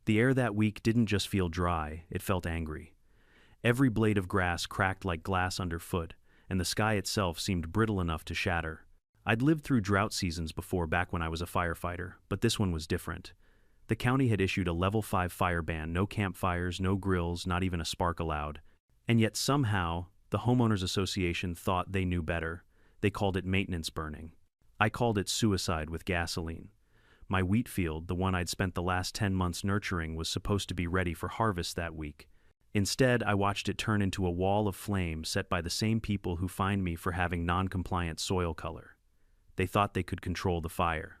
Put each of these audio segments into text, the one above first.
The air that week didn't just feel dry, it felt angry. Every blade of grass cracked like glass underfoot, and the sky itself seemed brittle enough to shatter. I'd lived through drought seasons before back when I was a firefighter, but this one was different. The county had issued a level 5 fire ban, no campfires, no grills, not even a spark allowed. And yet somehow, the homeowners association thought they knew better. They called it maintenance burning. I called it suicide with gasoline. My wheat field, the one I'd spent the last 10 months nurturing, was supposed to be ready for harvest that week. Instead, I watched it turn into a wall of flame set by the same people who fined me for having non-compliant soil color. They thought they could control the fire.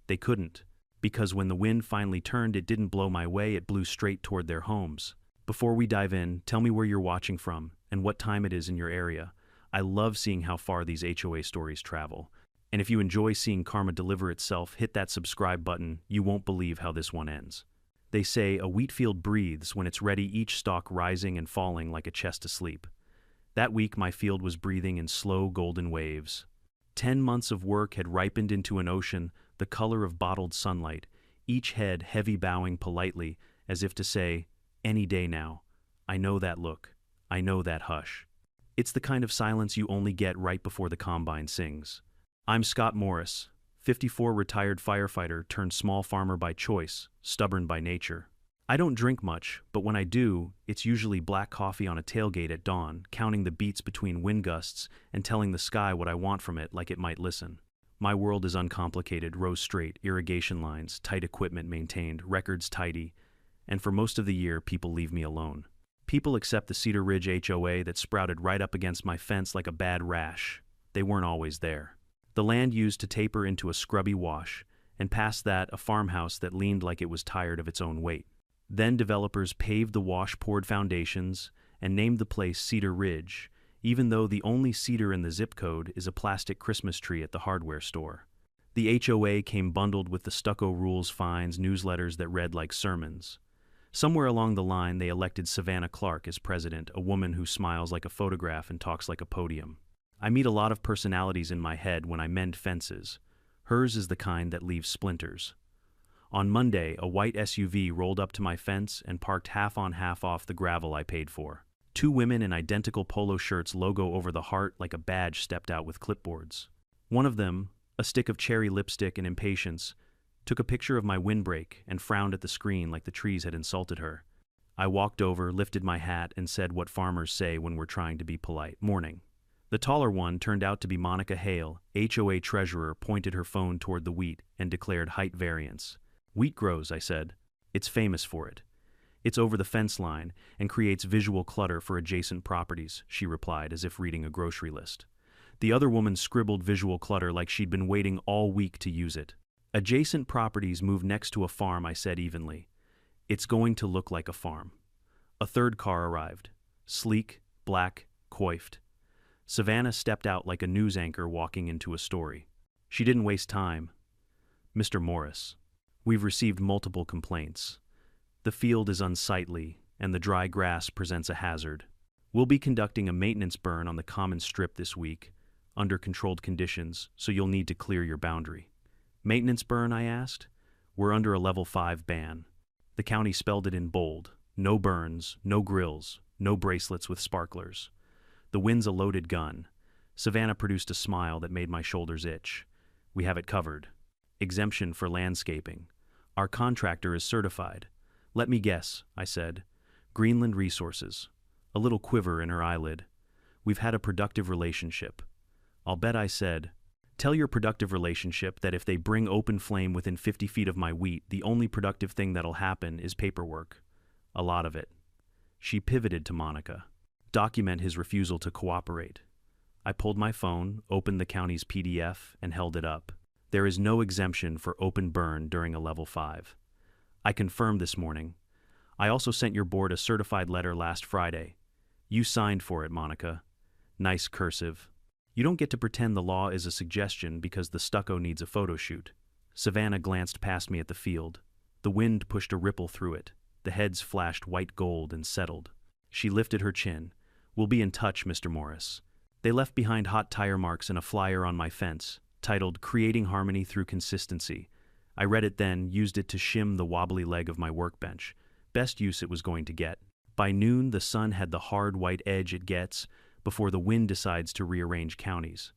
They couldn't, because when the wind finally turned, it didn't blow my way, it blew straight toward their homes. Before we dive in, tell me where you're watching from and what time it is in your area. I love seeing how far these HOA stories travel. And if you enjoy seeing karma deliver itself, hit that subscribe button. You won't believe how this one ends. They say a wheat field breathes when it's ready, each stalk rising and falling like a chest asleep. That week, my field was breathing in slow golden waves. 10 months of work had ripened into an ocean, the color of bottled sunlight, each head heavy bowing politely, as if to say, any day now. I know that look. I know that hush. It's the kind of silence you only get right before the combine sings. I'm Scott Morris, 54, retired firefighter turned small farmer by choice, stubborn by nature. I don't drink much, but when I do, it's usually black coffee on a tailgate at dawn, counting the beats between wind gusts and telling the sky what I want from it like it might listen. My world is uncomplicated, rows straight, irrigation lines, tight equipment maintained, records tidy, and for most of the year, people leave me alone. People accept the Cedar Ridge HOA that sprouted right up against my fence like a bad rash. They weren't always there. The land used to taper into a scrubby wash, and past that, a farmhouse that leaned like it was tired of its own weight. Then developers paved the wash, poured foundations, and named the place Cedar Ridge, even though the only cedar in the zip code is a plastic Christmas tree at the hardware store. The HOA came bundled with the stucco rules, fines, newsletters that read like sermons. Somewhere along the line, they elected Savannah Clark as president, a woman who smiles like a photograph and talks like a podium. I meet a lot of personalities in my head when I mend fences. Hers is the kind that leaves splinters. On Monday, a white SUV rolled up to my fence and parked half on half off the gravel I paid for. 2 women in identical polo shirts, logo over the heart like a badge, stepped out with clipboards. One of them, a stick of cherry lipstick in impatience, took a picture of my windbreak and frowned at the screen like the trees had insulted her. I walked over, lifted my hat, and said what farmers say when we're trying to be polite. Morning. The taller one turned out to be Monica Hale, HOA treasurer, pointed her phone toward the wheat and declared height variance. Wheat grows, I said. It's famous for it. It's over the fence line and creates visual clutter for adjacent properties, she replied as if reading a grocery list. The other woman scribbled visual clutter like she'd been waiting all week to use it. Adjacent properties move next to a farm, I said evenly. It's going to look like a farm. A third car arrived. Sleek, black, coiffed. Savannah stepped out like a news anchor walking into a story. She didn't waste time. Mr. Morris, we've received multiple complaints. The field is unsightly, and the dry grass presents a hazard. We'll be conducting a maintenance burn on the common strip this week, under controlled conditions, so you'll need to clear your boundary. Maintenance burn, I asked? We're under a level 5 ban. The county spelled it in bold. No burns, no grills, no bracelets with sparklers. The wind's a loaded gun. Savannah produced a smile that made my shoulders itch. We have it covered. Exemption for landscaping. Our contractor is certified. Let me guess, I said. Greenland Resources. A little quiver in her eyelid. We've had a productive relationship. I'll bet I said, tell your productive relationship that if they bring open flame within 50 feet of my wheat, the only productive thing that'll happen is paperwork. A lot of it. She pivoted to Monica. Document his refusal to cooperate. I pulled my phone, opened the county's PDF, and held it up. There is no exemption for open burn during a level 5. I confirmed this morning. I also sent your board a certified letter last Friday. You signed for it, Monica. Nice cursive. You don't get to pretend the law is a suggestion because the stucco needs a photo shoot. Savannah glanced past me at the field. The wind pushed a ripple through it. The heads flashed white gold and settled. She lifted her chin. We'll be in touch, Mr. Morris. They left behind hot tire marks and a flyer on my fence, titled Creating Harmony Through Consistency. I read it then, used it to shim the wobbly leg of my workbench. Best use it was going to get. By noon, the sun had the hard white edge it gets before the wind decides to rearrange counties.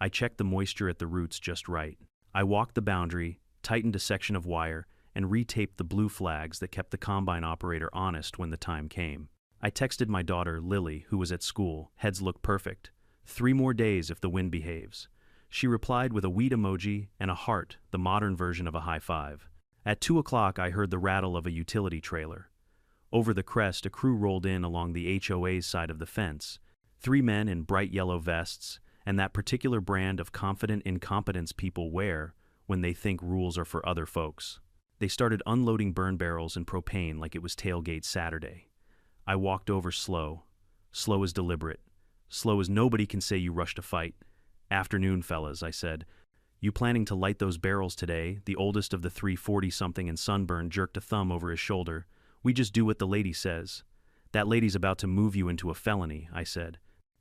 I checked the moisture at the roots just right. I walked the boundary, tightened a section of wire, and retaped the blue flags that kept the combine operator honest when the time came. I texted my daughter, Lily, who was at school. Heads look perfect. 3 more days if the wind behaves. She replied with a weed emoji and a heart, the modern version of a high five. At 2 o'clock, I heard the rattle of a utility trailer. Over the crest, a crew rolled in along the HOA's side of the fence. 3 men in bright yellow vests, and that particular brand of confident incompetence people wear when they think rules are for other folks. They started unloading burn barrels and propane like it was tailgate Saturday. I walked over slow as deliberate, slow as nobody can say you rushed a fight. "Afternoon, fellas," I said. "You planning to light those barrels today?" The oldest of the 3 40-something and sunburned jerked a thumb over his shoulder. "We just do what the lady says." "That lady's about to move you into a felony," I said.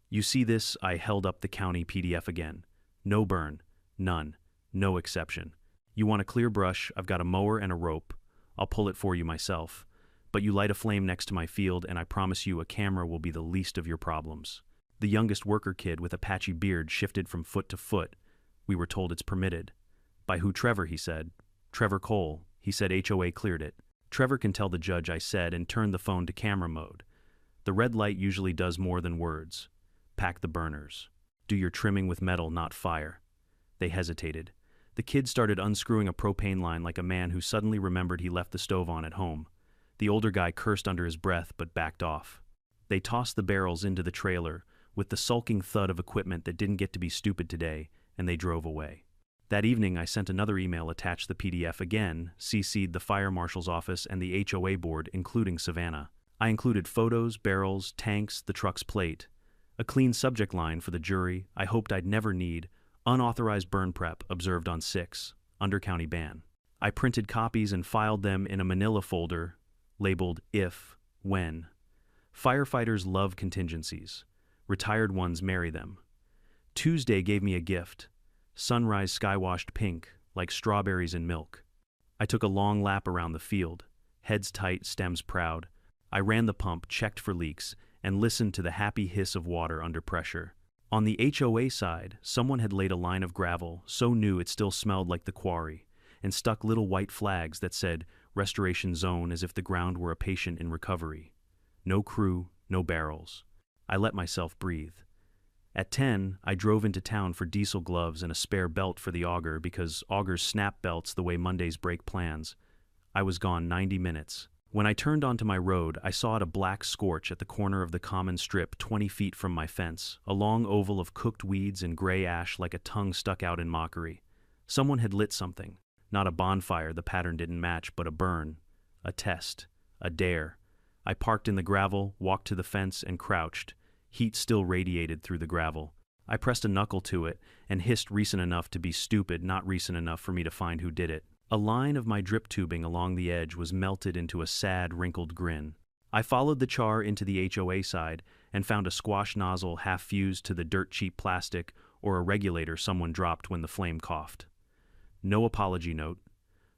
"You see this?" I held up the county PDF again. "No burn. None. No exception. You want a clear brush? I've got a mower and a rope. I'll pull it for you myself. But you light a flame next to my field, and I promise you a camera will be the least of your problems." The youngest worker kid with a patchy beard shifted from foot to foot. "We were told it's permitted." "By who?" "Trevor," he said. "Trevor Cole." He said HOA cleared it. "Trevor can tell the judge," I said, and turned the phone to camera mode. The red light usually does more than words. "Pack the burners. Do your trimming with metal, not fire." They hesitated. The kid started unscrewing a propane line like a man who suddenly remembered he left the stove on at home. The older guy cursed under his breath but backed off. They tossed the barrels into the trailer with the sulking thud of equipment that didn't get to be stupid today, and they drove away. That evening, I sent another email, attached the PDF again, CC'd the fire marshal's office and the HOA board, including Savannah. I included photos, barrels, tanks, the truck's plate. A clean subject line for the jury I hoped I'd never need: "Unauthorized burn prep observed on 6, under county ban." I printed copies and filed them in a manila folder labeled "If, When." Firefighters love contingencies. Retired ones marry them. Tuesday gave me a gift. Sunrise sky-washed pink, like strawberries in milk. I took a long lap around the field, heads tight, stems proud. I ran the pump, checked for leaks, and listened to the happy hiss of water under pressure. On the HOA side, someone had laid a line of gravel, so new it still smelled like the quarry, and stuck little white flags that said "Restoration Zone," as if the ground were a patient in recovery. No crew, no barrels. I let myself breathe. At 10, I drove into town for diesel gloves and a spare belt for the auger because augers snap belts the way Mondays break plans. I was gone 90 minutes. When I turned onto my road, I saw a black scorch at the corner of the common strip 20 feet from my fence, a long oval of cooked weeds and gray ash like a tongue stuck out in mockery. Someone had lit something. Not a bonfire, the pattern didn't match, but a burn. A test. A dare. I parked in the gravel, walked to the fence, and crouched. Heat still radiated through the gravel. I pressed a knuckle to it and hissed, recent enough to be stupid, not recent enough for me to find who did it. A line of my drip tubing along the edge was melted into a sad, wrinkled grin. I followed the char into the HOA side and found a squash nozzle half fused to the dirt-cheap plastic, or a regulator someone dropped when the flame coughed. No apology note.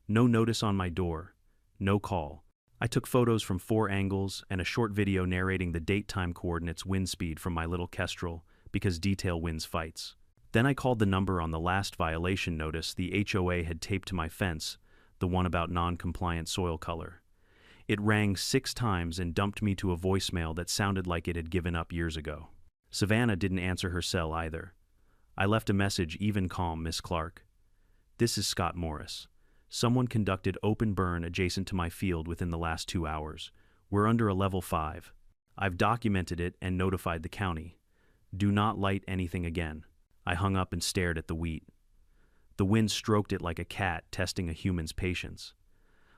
No notice on my door. No call. I took photos from 4 angles and a short video narrating the date-time coordinates, wind speed from my little Kestrel, because detail wins fights. Then I called the number on the last violation notice the HOA had taped to my fence, the one about non-compliant soil color. It rang 6 times and dumped me to a voicemail that sounded like it had given up years ago. Savannah didn't answer her cell either. I left a message, "Even calm, Miss Clark. This is Scott Morris. Someone conducted open burn adjacent to my field within the last 2 hours. We're under a level 5. I've documented it and notified the county. Do not light anything again." I hung up and stared at the wheat. The wind stroked it like a cat testing a human's patience.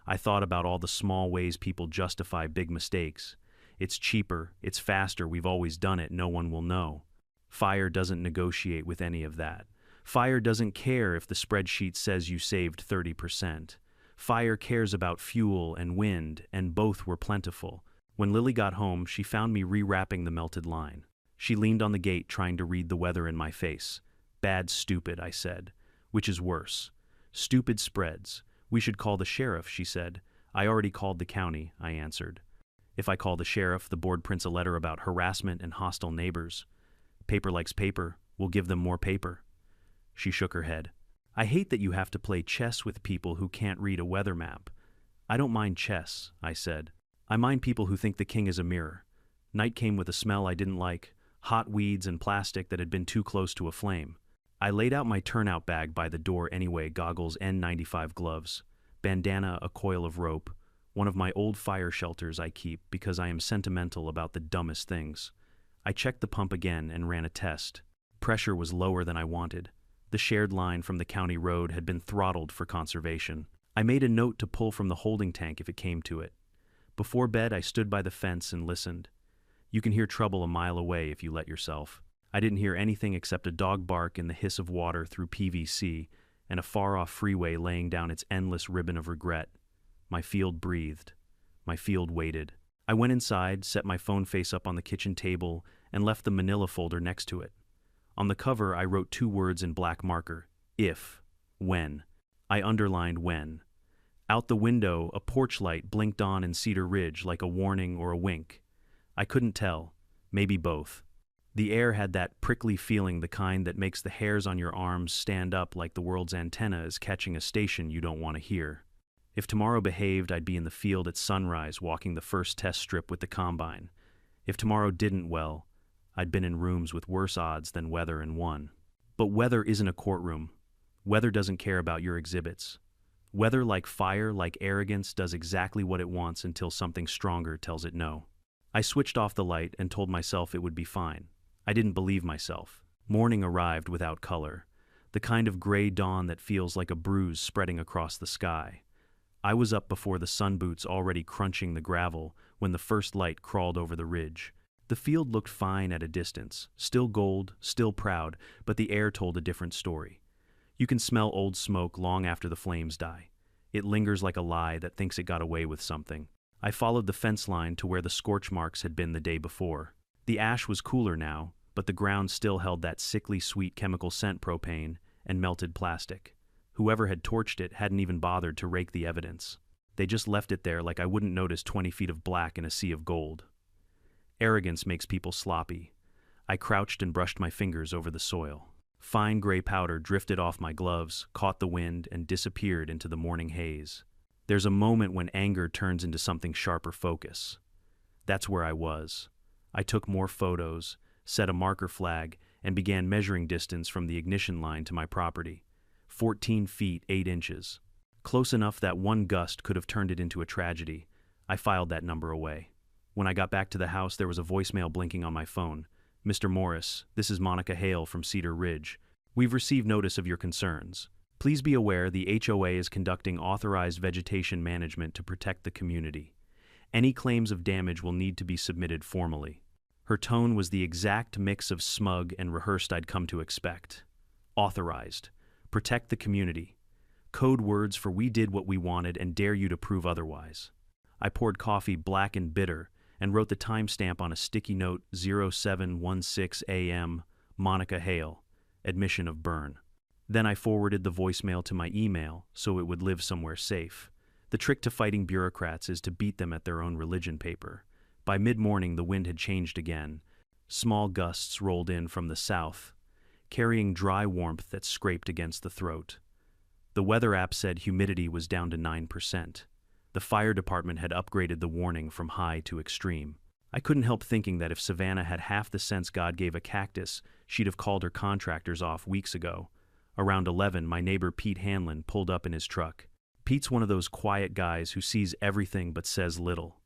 I thought about all the small ways people justify big mistakes. It's cheaper, it's faster, we've always done it, no one will know. Fire doesn't negotiate with any of that. Fire doesn't care if the spreadsheet says you saved 30%. Fire cares about fuel and wind, and both were plentiful. When Lily got home, she found me rewrapping the melted line. She leaned on the gate, trying to read the weather in my face. "Bad, stupid," I said. "Which is worse? Stupid spreads. We should call the sheriff, she said. I already called the county, I answered. If I call the sheriff, the board prints a letter about harassment and hostile neighbors. Paper likes paper. We'll give them more paper. She shook her head. I hate that you have to play chess with people who can't read a weather map. I don't mind chess, I said. I mind people who think the king is a mirror. Night came with a smell I didn't like, hot weeds and plastic that had been too close to a flame. I laid out my turnout bag by the door anyway, goggles, N95 gloves, bandana, a coil of rope, one of my old fire shelters I keep because I am sentimental about the dumbest things. I checked the pump again and ran a test. Pressure was lower than I wanted. The shared line from the county road had been throttled for conservation. I made a note to pull from the holding tank if it came to it. Before bed, I stood by the fence and listened. You can hear trouble a mile away if you let yourself. I didn't hear anything except a dog bark and the hiss of water through PVC and a far-off freeway laying down its endless ribbon of regret. My field breathed. My field waited. I went inside, set my phone face up on the kitchen table, and left the manila folder next to it. On the cover, I wrote 2 words in black marker. If. When. I underlined when. Out the window, a porch light blinked on in Cedar Ridge like a warning or a wink. I couldn't tell. Maybe both. The air had that prickly feeling, the kind that makes the hairs on your arms stand up like the world's antenna is catching a station you don't want to hear. If tomorrow behaved, I'd be in the field at sunrise walking the first test strip with the combine. If tomorrow didn't, well, I'd been in rooms with worse odds than weather and won. But weather isn't a courtroom. Weather doesn't care about your exhibits. Weather, like fire, like arrogance, does exactly what it wants until something stronger tells it no. I switched off the light and told myself it would be fine. I didn't believe myself. Morning arrived without color, the kind of gray dawn that feels like a bruise spreading across the sky. I was up before the sun boots already crunching the gravel when the first light crawled over the ridge. The field looked fine at a distance, still gold, still proud, but the air told a different story. You can smell old smoke long after the flames die. It lingers like a lie that thinks it got away with something. I followed the fence line to where the scorch marks had been the day before. The ash was cooler now, but the ground still held that sickly sweet chemical scent, propane, and melted plastic. Whoever had torched it hadn't even bothered to rake the evidence. They just left it there like I wouldn't notice 20 feet of black in a sea of gold. Arrogance makes people sloppy. I crouched and brushed my fingers over the soil. Fine gray powder drifted off my gloves, caught the wind, and disappeared into the morning haze. There's a moment when anger turns into something sharper focus. That's where I was. I took more photos, set a marker flag, and began measuring distance from the ignition line to my property. 14 feet, 8 inches. Close enough that one gust could have turned it into a tragedy. I filed that number away. When I got back to the house, there was a voicemail blinking on my phone. Mr. Morris, this is Monica Hale from Cedar Ridge. We've received notice of your concerns. Please be aware the HOA is conducting authorized vegetation management to protect the community. Any claims of damage will need to be submitted formally. Her tone was the exact mix of smug and rehearsed I'd come to expect. Authorized. Protect the community. Code words for we did what we wanted and dare you to prove otherwise. I poured coffee black and bitter and wrote the timestamp on a sticky note, 0716 a.m., Monica Hale, admission of burn. Then I forwarded the voicemail to my email so it would live somewhere safe. The trick to fighting bureaucrats is to beat them at their own religion paper. By mid-morning, the wind had changed again. Small gusts rolled in from the south, carrying dry warmth that scraped against the throat. The weather app said humidity was down to 9%. The fire department had upgraded the warning from high to extreme. I couldn't help thinking that if Savannah had half the sense God gave a cactus, she'd have called her contractors off weeks ago. Around 11, my neighbor Pete Hanlon pulled up in his truck. Pete's one of those quiet guys who sees everything but says little.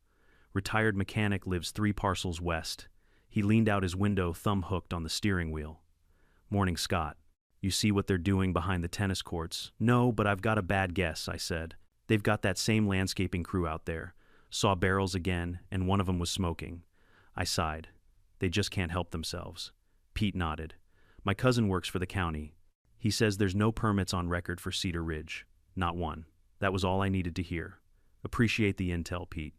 Retired mechanic, lives 3 parcels west. He leaned out his window, thumb hooked on the steering wheel. Morning, Scott. You see what they're doing behind the tennis courts? No, but I've got a bad guess, I said. They've got that same landscaping crew out there. Saw barrels again, and one of them was smoking. I sighed. They just can't help themselves. Pete nodded. My cousin works for the county. He says there's no permits on record for Cedar Ridge. Not one. That was all I needed to hear. Appreciate the intel, Pete.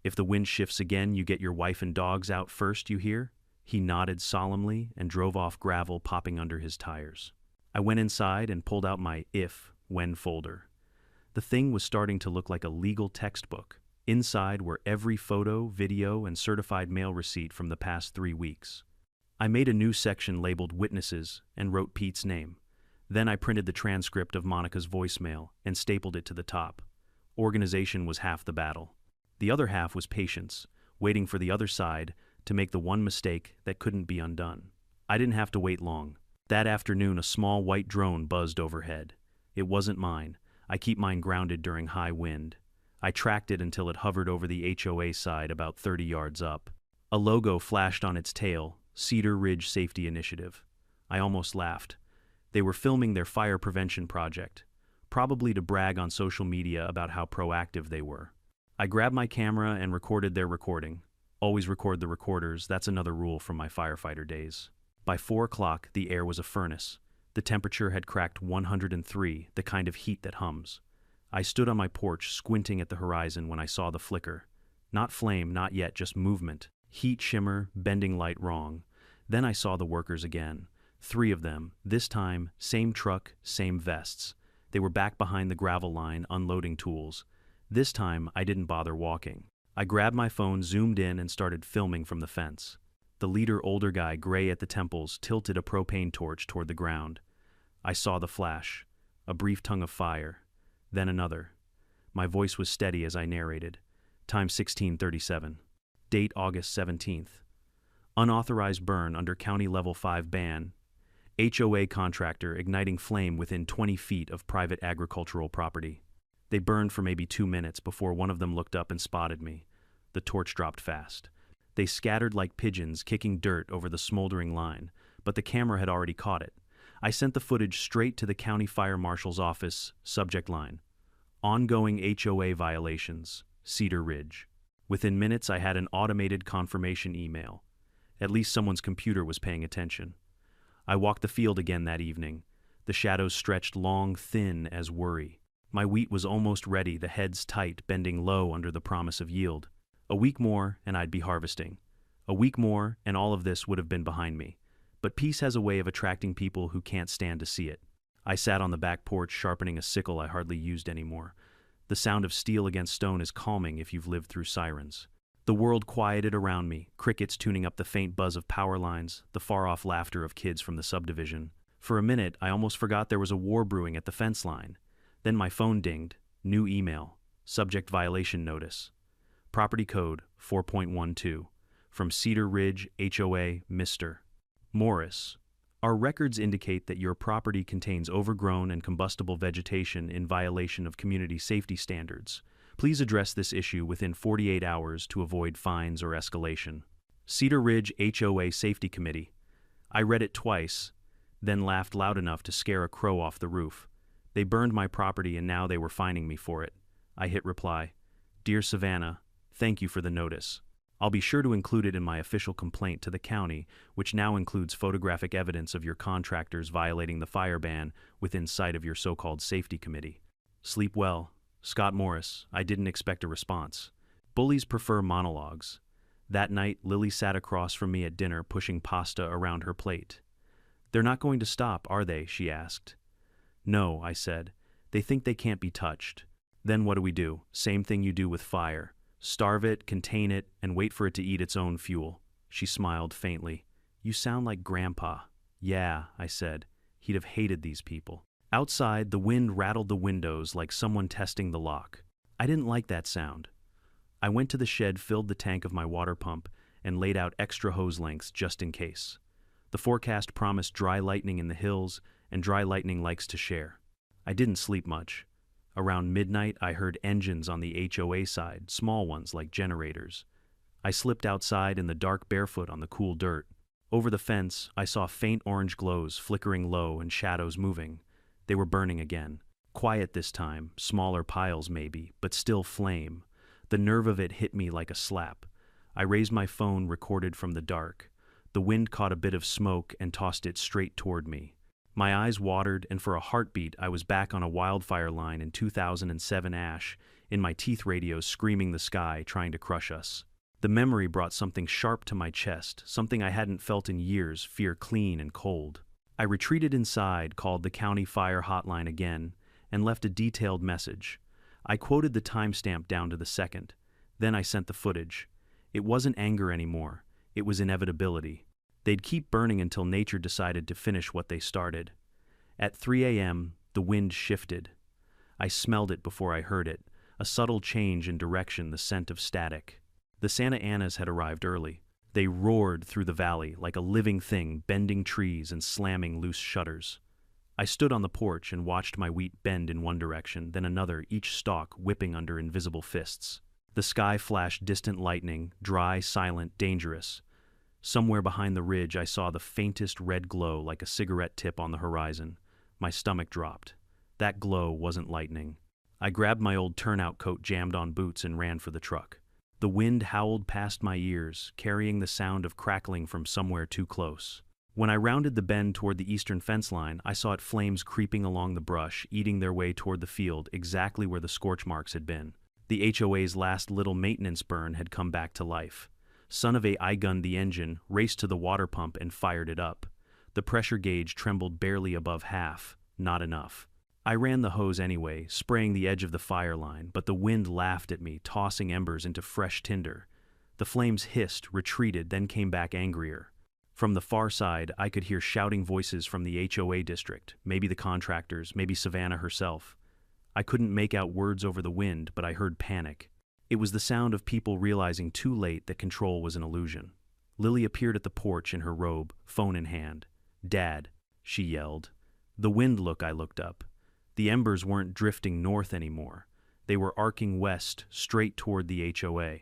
If the wind shifts again, you get your wife and dogs out first, you hear? He nodded solemnly and drove off, gravel popping under his tires. I went inside and pulled out my if, when folder. The thing was starting to look like a legal textbook. Inside were every photo, video, and certified mail receipt from the past 3 weeks. I made a new section labeled Witnesses and wrote Pete's name. Then I printed the transcript of Monica's voicemail and stapled it to the top. Organization was half the battle. The other half was patience, waiting for the other side to make the one mistake that couldn't be undone. I didn't have to wait long. That afternoon, a small white drone buzzed overhead. It wasn't mine. I keep mine grounded during high wind. I tracked it until it hovered over the HOA side about 30 yards up. A logo flashed on its tail, Cedar Ridge Safety Initiative. I almost laughed. They were filming their fire prevention project, probably to brag on social media about how proactive they were. I grabbed my camera and recorded their recording. Always record the recorders, that's another rule from my firefighter days. By 4 o'clock, the air was a furnace. The temperature had cracked 103, the kind of heat that hums. I stood on my porch, squinting at the horizon when I saw the flicker. Not flame, not yet, just movement. Heat shimmer, bending light wrong. Then I saw the workers again. 3 of them, this time, same truck, same vests. They were back behind the gravel line, unloading tools. This time, I didn't bother walking. I grabbed my phone, zoomed in, and started filming from the fence. The leader, older guy, gray at the temples, tilted a propane torch toward the ground. I saw the flash, a brief tongue of fire, then another. My voice was steady as I narrated. Time 16:37. Date August 17th. Unauthorized burn under County Level 5 ban. HOA contractor igniting flame within 20 feet of private agricultural property. They burned for maybe 2 minutes before one of them looked up and spotted me. The torch dropped fast. They scattered like pigeons, kicking dirt over the smoldering line, but the camera had already caught it. I sent the footage straight to the county fire marshal's office, subject line: ongoing HOA violations, Cedar Ridge. Within minutes, I had an automated confirmation email. At least someone's computer was paying attention. I walked the field again that evening. The shadows stretched long, thin as worry. My wheat was almost ready, the heads tight, bending low under the promise of yield. A week more, and I'd be harvesting. A week more, and all of this would have been behind me. But peace has a way of attracting people who can't stand to see it. I sat on the back porch, sharpening a sickle I hardly used anymore. The sound of steel against stone is calming if you've lived through sirens. The world quieted around me, crickets tuning up the faint buzz of power lines, the far-off laughter of kids from the subdivision. For a minute, I almost forgot there was a war brewing at the fence line. Then my phone dinged. New email. Subject violation notice. Property code 4.12. From Cedar Ridge, HOA, Mr. Morris. Our records indicate that your property contains overgrown and combustible vegetation in violation of community safety standards. Please address this issue within 48 hours to avoid fines or escalation. Cedar Ridge HOA Safety Committee. I read it twice, then laughed loud enough to scare a crow off the roof. They burned my property and now they were fining me for it. I hit reply. Dear Savannah, thank you for the notice. I'll be sure to include it in my official complaint to the county, which now includes photographic evidence of your contractors violating the fire ban within sight of your so-called safety committee. Sleep well. Scott Morris. I didn't expect a response. Bullies prefer monologues. That night, Lily sat across from me at dinner, pushing pasta around her plate. They're not going to stop, are they? She asked. No, I said. They think they can't be touched. Then what do? Same thing you do with fire. Starve it, contain it, and wait for it to eat its own fuel. She smiled faintly. You sound like Grandpa. Yeah, I said. He'd have hated these people. Outside, the wind rattled the windows like someone testing the lock. I didn't like that sound. I went to the shed, filled the tank of my water pump, and laid out extra hose lengths just in case. The forecast promised dry lightning in the hills, and dry lightning likes to share. I didn't sleep much. Around midnight, I heard engines on the HOA side, small ones like generators. I slipped outside in the dark barefoot on the cool dirt. Over the fence, I saw faint orange glows flickering low and shadows moving. They were burning again. Quiet this time, smaller piles maybe, but still flame. The nerve of it hit me like a slap. I raised my phone, recorded from the dark. The wind caught a bit of smoke and tossed it straight toward me. My eyes watered, and for a heartbeat, I was back on a wildfire line in 2007 ash, in my teeth radios screaming the sky, trying to crush us. The memory brought something sharp to my chest, something I hadn't felt in years, fear clean and cold. I retreated inside, called the county fire hotline again, and left a detailed message. I quoted the timestamp down to the second. Then I sent the footage. It wasn't anger anymore. It was inevitability. They'd keep burning until nature decided to finish what they started. At 3 a.m., the wind shifted. I smelled it before I heard it, a subtle change in direction, the scent of static. The Santa Anas had arrived early. They roared through the valley like a living thing, bending trees and slamming loose shutters. I stood on the porch and watched my wheat bend in one direction, then another, each stalk whipping under invisible fists. The sky flashed distant lightning, dry, silent, dangerous. Somewhere behind the ridge I saw the faintest red glow like a cigarette tip on the horizon. My stomach dropped. That glow wasn't lightning. I grabbed my old turnout coat, jammed on boots, and ran for the truck. The wind howled past my ears, carrying the sound of crackling from somewhere too close. When I rounded the bend toward the eastern fence line, I saw flames creeping along the brush, eating their way toward the field, exactly where the scorch marks had been. The HOA's last little maintenance burn had come back to life. Son of a, I gunned the engine, raced to the water pump, and fired it up. The pressure gauge trembled barely above half. Not enough. I ran the hose anyway, spraying the edge of the fire line, but the wind laughed at me, tossing embers into fresh tinder. The flames hissed, retreated, then came back angrier. From the far side, I could hear shouting voices from the HOA district, maybe the contractors, maybe Savannah herself. I couldn't make out words over the wind, but I heard panic. It was the sound of people realizing too late that control was an illusion. Lily appeared at the porch in her robe, phone in hand. "Dad," she yelled. The wind look, I looked up. The embers weren't drifting north anymore. They were arcing west, straight toward the HOA.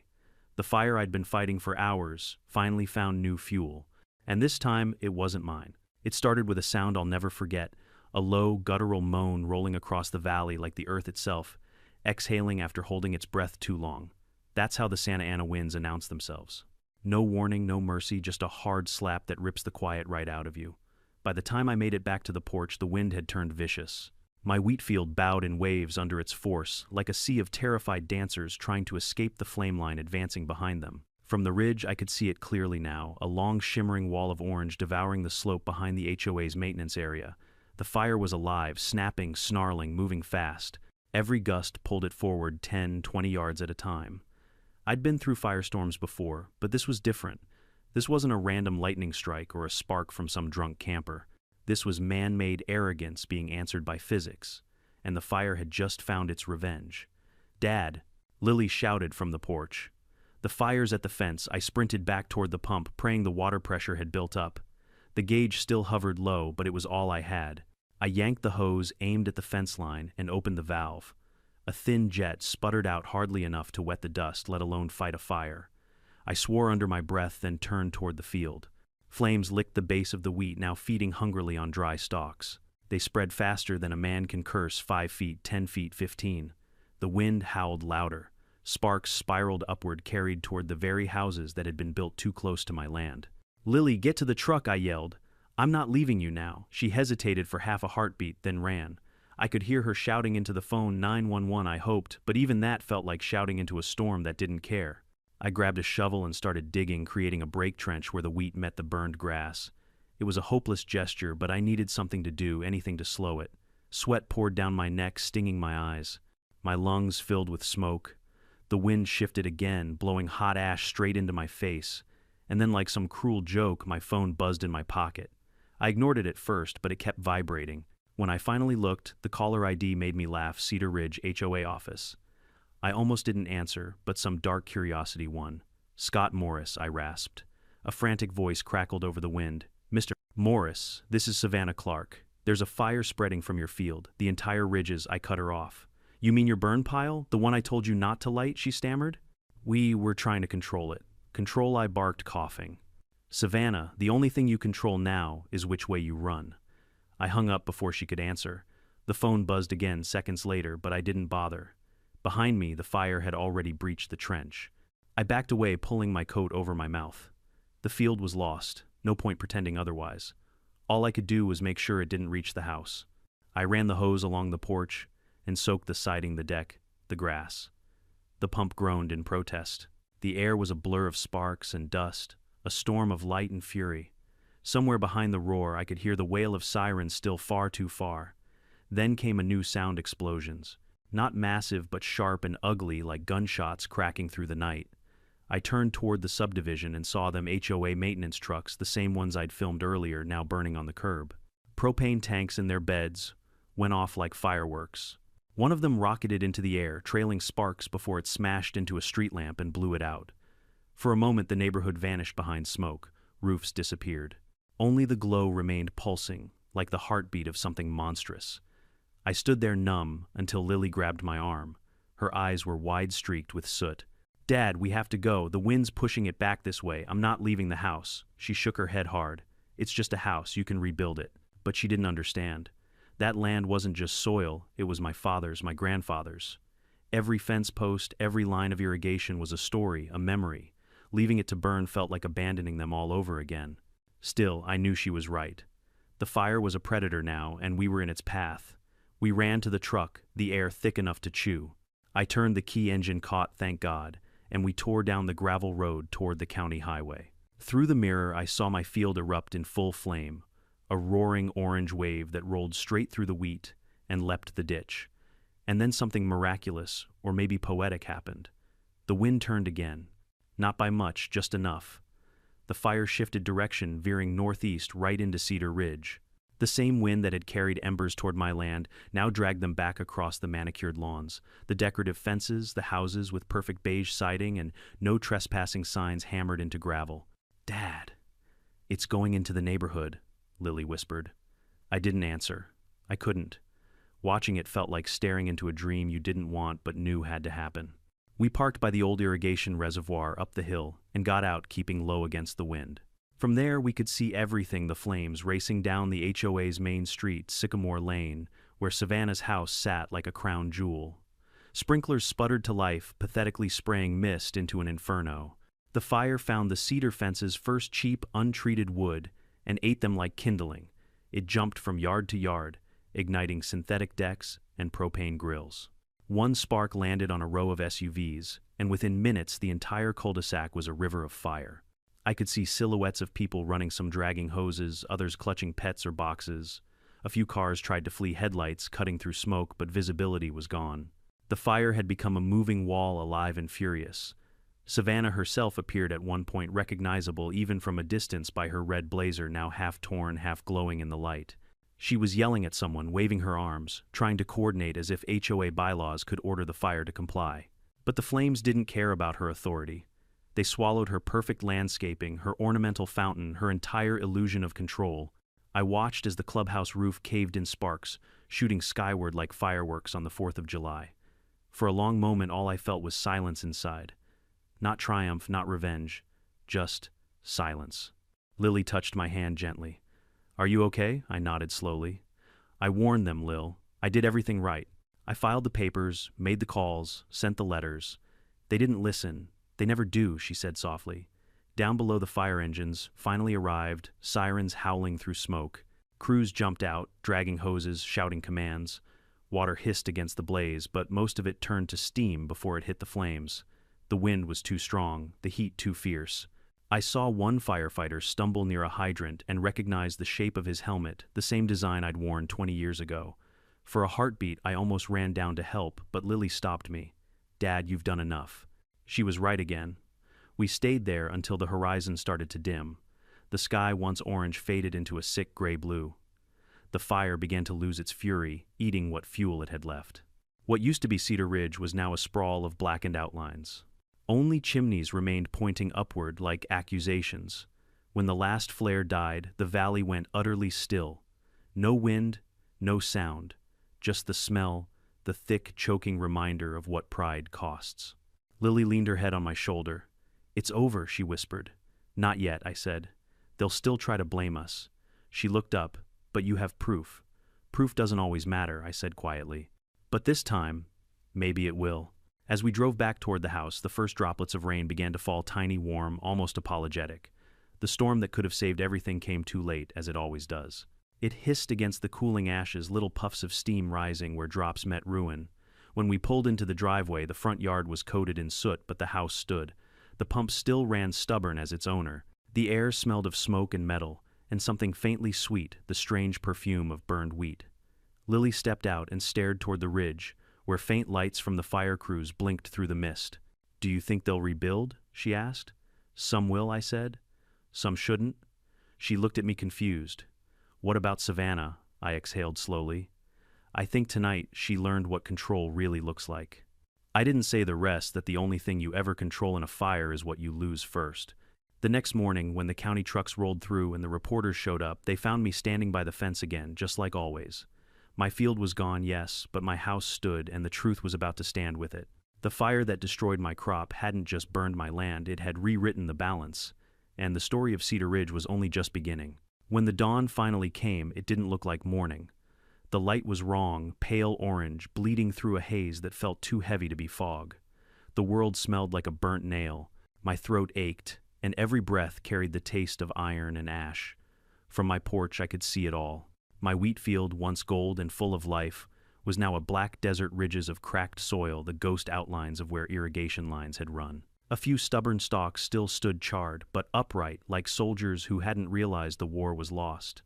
The fire I'd been fighting for hours finally found new fuel. And this time, it wasn't mine. It started with a sound I'll never forget, a low, guttural moan rolling across the valley like the earth itself, exhaling after holding its breath too long. That's how the Santa Ana winds announce themselves. No warning, no mercy, just a hard slap that rips the quiet right out of you. By the time I made it back to the porch, the wind had turned vicious. My wheat field bowed in waves under its force, like a sea of terrified dancers trying to escape the flame line advancing behind them. From the ridge, I could see it clearly now, a long shimmering wall of orange devouring the slope behind the HOA's maintenance area. The fire was alive, snapping, snarling, moving fast. Every gust pulled it forward 10, 20 yards at a time. I'd been through firestorms before, but this was different. This wasn't a random lightning strike or a spark from some drunk camper. This was man-made arrogance being answered by physics, and the fire had just found its revenge. "Dad," Lily shouted from the porch. The fire's at the fence. I sprinted back toward the pump, praying the water pressure had built up. The gauge still hovered low, but it was all I had. I yanked the hose, aimed at the fence line, and opened the valve. A thin jet sputtered out hardly enough to wet the dust, let alone fight a fire. I swore under my breath, then turned toward the field. Flames licked the base of the wheat, now feeding hungrily on dry stalks. They spread faster than a man can curse, 5 feet, 10 feet, 15. The wind howled louder. Sparks spiraled upward, carried toward the very houses that had been built too close to my land. "Lily, get to the truck," I yelled. "I'm not leaving you now." She hesitated for half a heartbeat, then ran. I could hear her shouting into the phone, 911, I hoped, but even that felt like shouting into a storm that didn't care. I grabbed a shovel and started digging, creating a break trench where the wheat met the burned grass. It was a hopeless gesture, but I needed something to do, anything to slow it. Sweat poured down my neck, stinging my eyes. My lungs filled with smoke. The wind shifted again, blowing hot ash straight into my face. And then, like some cruel joke, my phone buzzed in my pocket. I ignored it at first, but it kept vibrating. When I finally looked, the caller ID made me laugh. Cedar Ridge HOA office. I almost didn't answer, but some dark curiosity won. "Scott Morris," I rasped. A frantic voice crackled over the wind. "Mr. Morris, this is Savannah Clark. There's a fire spreading from your field. The entire ridges." I cut her off. "You mean your burn pile? The one I told you not to light?" she stammered. "We were trying to control it." "Control," I barked, coughing. "Savannah, the only thing you control now is which way you run." I hung up before she could answer. The phone buzzed again seconds later, but I didn't bother. Behind me, the fire had already breached the trench. I backed away, pulling my coat over my mouth. The field was lost. No point pretending otherwise. All I could do was make sure it didn't reach the house. I ran the hose along the porch and soaked the siding, the deck, the grass. The pump groaned in protest. The air was a blur of sparks and dust, a storm of light and fury. Somewhere behind the roar, I could hear the wail of sirens, still far too far. Then came a new sound: explosions. Not massive, but sharp and ugly, like gunshots cracking through the night. I turned toward the subdivision and saw them: HOA maintenance trucks, the same ones I'd filmed earlier, now burning on the curb. Propane tanks in their beds went off like fireworks. One of them rocketed into the air, trailing sparks before it smashed into a street lamp and blew it out. For a moment, the neighborhood vanished behind smoke. Roofs disappeared. Only the glow remained pulsing, like the heartbeat of something monstrous. I stood there numb until Lily grabbed my arm. Her eyes were wide-streaked with soot. "Dad, we have to go. The wind's pushing it back this way. I'm not leaving the house." She shook her head hard. "It's just a house. You can rebuild it." But she didn't understand. That land wasn't just soil. It was my father's, my grandfather's. Every fence post, every line of irrigation was a story, a memory. Leaving it to burn felt like abandoning them all over again. Still, I knew she was right. The fire was a predator now, and we were in its path. We ran to the truck, the air thick enough to chew. I turned the key, engine caught, thank God, and we tore down the gravel road toward the county highway. Through the mirror, I saw my field erupt in full flame, a roaring orange wave that rolled straight through the wheat and leapt the ditch. And then something miraculous, or maybe poetic, happened. The wind turned again. Not by much, just enough. The fire shifted direction, veering northeast right into Cedar Ridge. The same wind that had carried embers toward my land now dragged them back across the manicured lawns, the decorative fences, the houses with perfect beige siding and no trespassing signs hammered into gravel. "Dad, it's going into the neighborhood," Lily whispered. I didn't answer. I couldn't. Watching it felt like staring into a dream you didn't want but knew had to happen. We parked by the old irrigation reservoir up the hill and got out, keeping low against the wind. From there, we could see everything: the flames racing down the HOA's main street, Sycamore Lane, where Savannah's house sat like a crown jewel. Sprinklers sputtered to life, pathetically spraying mist into an inferno. The fire found the cedar fences, first cheap, untreated wood, and ate them like kindling. It jumped from yard to yard, igniting synthetic decks and propane grills. One spark landed on a row of SUVs, and within minutes the entire cul-de-sac was a river of fire. I could see silhouettes of people running, some dragging hoses, others clutching pets or boxes. A few cars tried to flee headlights, cutting through smoke, but visibility was gone. The fire had become a moving wall, alive and furious. Savannah herself appeared at one point, recognizable even from a distance by her red blazer, now half torn, half glowing in the light. She was yelling at someone, waving her arms, trying to coordinate as if HOA bylaws could order the fire to comply. But the flames didn't care about her authority. They swallowed her perfect landscaping, her ornamental fountain, her entire illusion of control. I watched as the clubhouse roof caved in sparks, shooting skyward like fireworks on the 4th of July. For a long moment, all I felt was silence inside. Not triumph, not revenge, just silence. Lily touched my hand gently. "Are you okay?" I nodded slowly. "I warned them, Lil. I did everything right. I filed the papers, made the calls, sent the letters. They didn't listen. They never do," she said softly. Down below, the fire engines finally arrived, sirens howling through smoke. Crews jumped out, dragging hoses, shouting commands. Water hissed against the blaze, but most of it turned to steam before it hit the flames. The wind was too strong, the heat too fierce. I saw one firefighter stumble near a hydrant and recognized the shape of his helmet, the same design I'd worn 20 years ago. For a heartbeat, I almost ran down to help, but Lily stopped me. "Dad, you've done enough." She was right again. We stayed there until the horizon started to dim. The sky, once orange, faded into a sick gray blue. The fire began to lose its fury, eating what fuel it had left. What used to be Cedar Ridge was now a sprawl of blackened outlines. Only chimneys remained pointing upward like accusations. When the last flare died, the valley went utterly still. No wind, no sound, just the smell, the thick, choking reminder of what pride costs. Lily leaned her head on my shoulder. "It's over," she whispered. "Not yet," I said. "They'll still try to blame us." She looked up. "But you have proof." "Proof doesn't always matter," I said quietly. "But this time, maybe it will." As we drove back toward the house, the first droplets of rain began to fall, tiny, warm, almost apologetic. The storm that could have saved everything came too late, as it always does. It hissed against the cooling ashes, little puffs of steam rising where drops met ruin. When we pulled into the driveway, the front yard was coated in soot, but the house stood. The pump still ran stubborn as its owner. The air smelled of smoke and metal, and something faintly sweet, the strange perfume of burned wheat. Lily stepped out and stared toward the ridge, where faint lights from the fire crews blinked through the mist. "Do you think they'll rebuild?" she asked. "Some will," I said. "Some shouldn't." She looked at me confused. "What about Savannah?" I exhaled slowly. I think tonight she learned what control really looks like. I didn't say the rest, that the only thing you ever control in a fire is what you lose first. The next morning, when the county trucks rolled through and the reporters showed up, they found me standing by the fence again, just like always. My field was gone, yes, but my house stood, and the truth was about to stand with it. The fire that destroyed my crop hadn't just burned my land, it had rewritten the balance. And the story of Cedar Ridge was only just beginning. When the dawn finally came, it didn't look like morning. The light was wrong, pale orange, bleeding through a haze that felt too heavy to be fog. The world smelled like a burnt nail. My throat ached, and every breath carried the taste of iron and ash. From my porch I could see it all. My wheat field, once gold and full of life, was now a black desert, ridges of cracked soil, the ghost outlines of where irrigation lines had run. A few stubborn stalks still stood charred, but upright, like soldiers who hadn't realized the war was lost.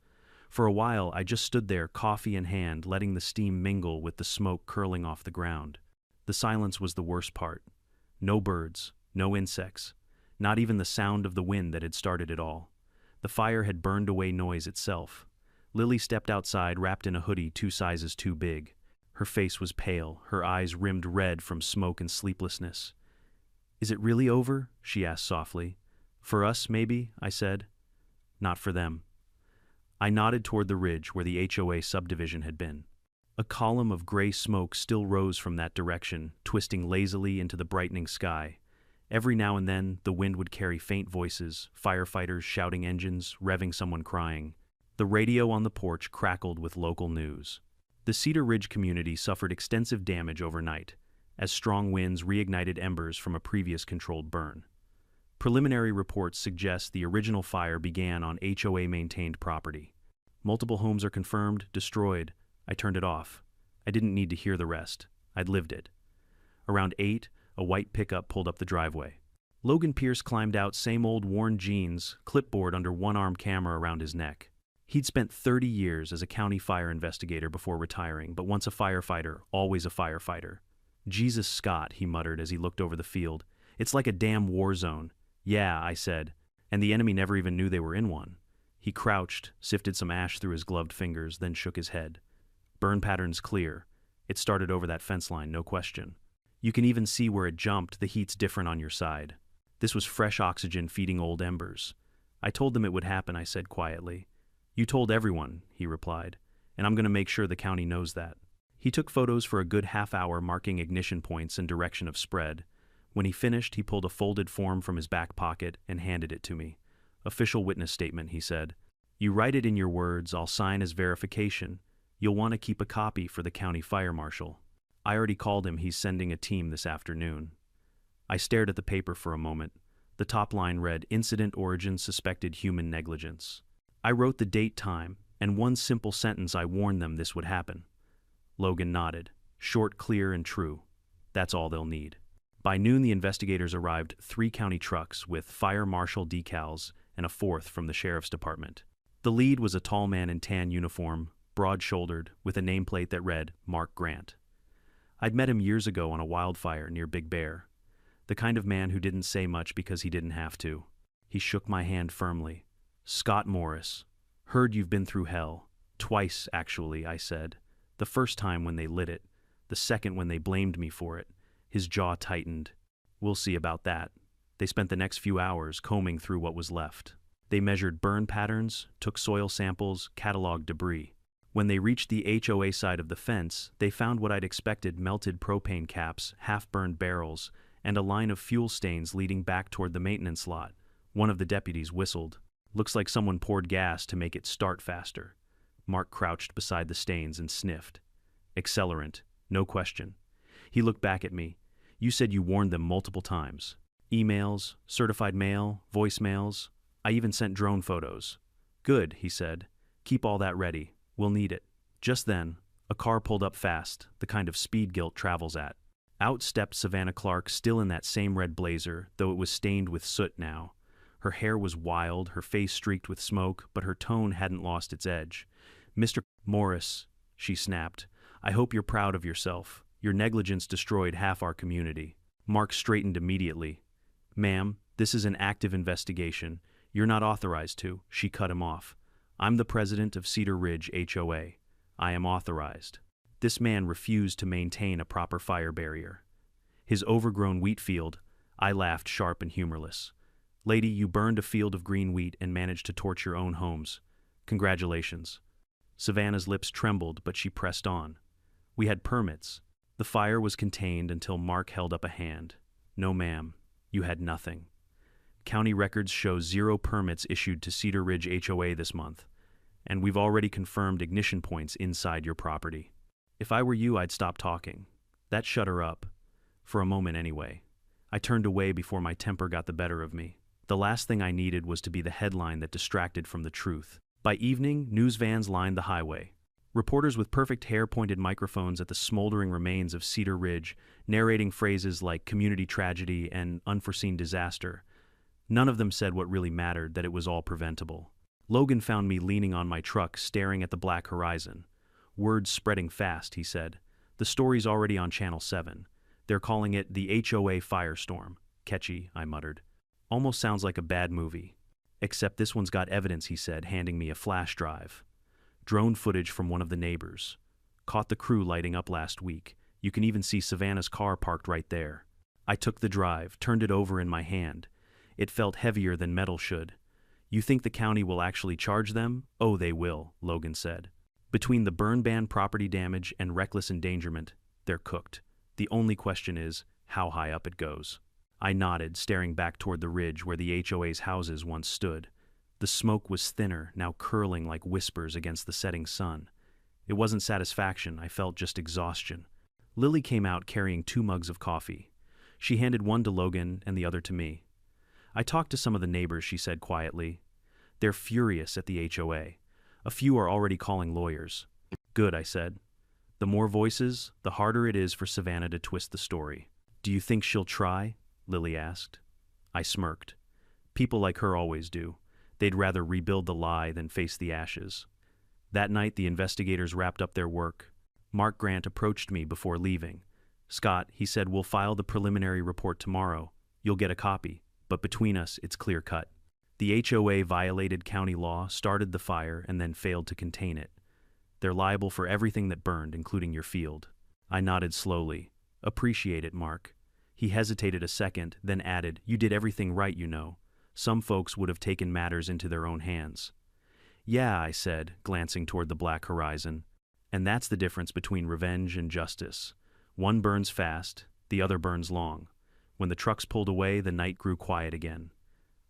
For a while I just stood there, coffee in hand, letting the steam mingle with the smoke curling off the ground. The silence was the worst part. No birds, no insects, not even the sound of the wind that had started it all. The fire had burned away noise itself. Lily stepped outside, wrapped in a hoodie 2 sizes too big. Her face was pale, her eyes rimmed red from smoke and sleeplessness. "Is it really over?" she asked softly. "For us, maybe," I said. "Not for them." I nodded toward the ridge where the HOA subdivision had been. A column of gray smoke still rose from that direction, twisting lazily into the brightening sky. Every now and then, the wind would carry faint voices, firefighters shouting, engines revving, someone crying. The radio on the porch crackled with local news. The Cedar Ridge community suffered extensive damage overnight, as strong winds reignited embers from a previous controlled burn. Preliminary reports suggest the original fire began on HOA-maintained property. Multiple homes are confirmed destroyed. I turned it off. I didn't need to hear the rest. I'd lived it. Around 8, a white pickup pulled up the driveway. Logan Pierce climbed out, same old worn jeans, clipboard under one arm, camera around his neck. He'd spent 30 years as a county fire investigator before retiring, but once a firefighter, always a firefighter. "Jesus, Scott," he muttered as he looked over the field. "It's like a damn war zone." "Yeah," I said, "and the enemy never even knew they were in one." He crouched, sifted some ash through his gloved fingers, then shook his head. "Burn pattern's clear. It started over that fence line, no question. You can even see where it jumped, the heat's different on your side." This was fresh oxygen feeding old embers. "I told them it would happen," I said quietly. "You told everyone," he replied, "and I'm going to make sure the county knows that." He took photos for a good half hour, marking ignition points and direction of spread. When he finished, he pulled a folded form from his back pocket and handed it to me. "Official witness statement," he said. "You write it in your words, I'll sign as verification. You'll want to keep a copy for the county fire marshal. I already called him, he's sending a team this afternoon." I stared at the paper for a moment. The top line read, "Incident origin suspected human negligence." I wrote the date, time, and one simple sentence: I warned them this would happen. Logan nodded. Short, clear, and true. That's all they'll need. By noon, the investigators arrived, 3 county trucks with fire marshal decals and a 4th from the sheriff's department. The lead was a tall man in tan uniform, broad-shouldered, with a nameplate that read, "Mark Grant." I'd met him years ago on a wildfire near Big Bear. The kind of man who didn't say much because he didn't have to. He shook my hand firmly. "Scott Morris. Heard you've been through hell. Twice, actually," I said. "The first time when they lit it. The second when they blamed me for it." His jaw tightened. "We'll see about that." They spent the next few hours combing through what was left. They measured burn patterns, took soil samples, cataloged debris. When they reached the HOA side of the fence, they found what I'd expected: melted propane caps, half-burned barrels, and a line of fuel stains leading back toward the maintenance lot. One of the deputies whistled. "Looks like someone poured gas to make it start faster." Mark crouched beside the stains and sniffed. "Accelerant, no question." He looked back at me. "You said you warned them multiple times. Emails, certified mail, voicemails. I even sent drone photos." "Good," he said. "Keep all that ready. We'll need it." Just then, a car pulled up fast, the kind of speed guilt travels at. Out stepped Savannah Clark, still in that same red blazer, though it was stained with soot now. Her hair was wild, her face streaked with smoke, but her tone hadn't lost its edge. "Mr. Morris," she snapped. "I hope you're proud of yourself. Your negligence destroyed half our community." Mark straightened immediately. "Ma'am, this is an active investigation. You're not authorized to," she cut him off. "I'm the president of Cedar Ridge HOA. I am authorized." This man refused to maintain a proper fire barrier. His overgrown wheat field, I laughed, sharp and humorless. "Lady, you burned a field of green wheat and managed to torch your own homes. Congratulations." Savannah's lips trembled, but she pressed on. "We had permits." The fire was contained until Mark held up a hand. "No, ma'am, you had nothing. County records show 0 permits issued to Cedar Ridge HOA this month, and we've already confirmed ignition points inside your property." If I were you, I'd stop talking. That shut her up. For a moment anyway. I turned away before my temper got the better of me. The last thing I needed was to be the headline that distracted from the truth. By evening, news vans lined the highway. Reporters with perfect hair pointed microphones at the smoldering remains of Cedar Ridge, narrating phrases like community tragedy and unforeseen disaster. None of them said what really mattered, that it was all preventable. Logan found me leaning on my truck, staring at the black horizon. "Word's spreading fast," he said. "The story's already on Channel 7. They're calling it the HOA Firestorm." "Catchy," I muttered. "Almost sounds like a bad movie." "Except this one's got evidence," he said, handing me a flash drive. "Drone footage from one of the neighbors. Caught the crew lighting up last week. You can even see Savannah's car parked right there." I took the drive, turned it over in my hand. It felt heavier than metal should. "You think the county will actually charge them?" "Oh, they will," Logan said. "Between the burn ban, property damage, and reckless endangerment, they're cooked. The only question is how high up it goes." I nodded, staring back toward the ridge where the HOA's houses once stood. The smoke was thinner, now curling like whispers against the setting sun. It wasn't satisfaction, I felt just exhaustion. Lily came out carrying 2 mugs of coffee. She handed one to Logan and the other to me. "I talked to some of the neighbors," she said quietly. "They're furious at the HOA. A few are already calling lawyers." "Good," I said. "The more voices, the harder it is for Savannah to twist the story." "Do you think she'll try?" Lily asked. I smirked. People like her always do. They'd rather rebuild the lie than face the ashes. That night, the investigators wrapped up their work. Mark Grant approached me before leaving. "Scott," he said, "we'll file the preliminary report tomorrow. You'll get a copy, but between us, it's clear cut. The HOA violated county law, started the fire, and then failed to contain it. They're liable for everything that burned, including your field." I nodded slowly. "Appreciate it, Mark." He hesitated a second, then added, "You did everything right, you know. Some folks would have taken matters into their own hands." "Yeah," I said, glancing toward the black horizon. "And that's the difference between revenge and justice. One burns fast, the other burns long. When the trucks pulled away, the night grew quiet again."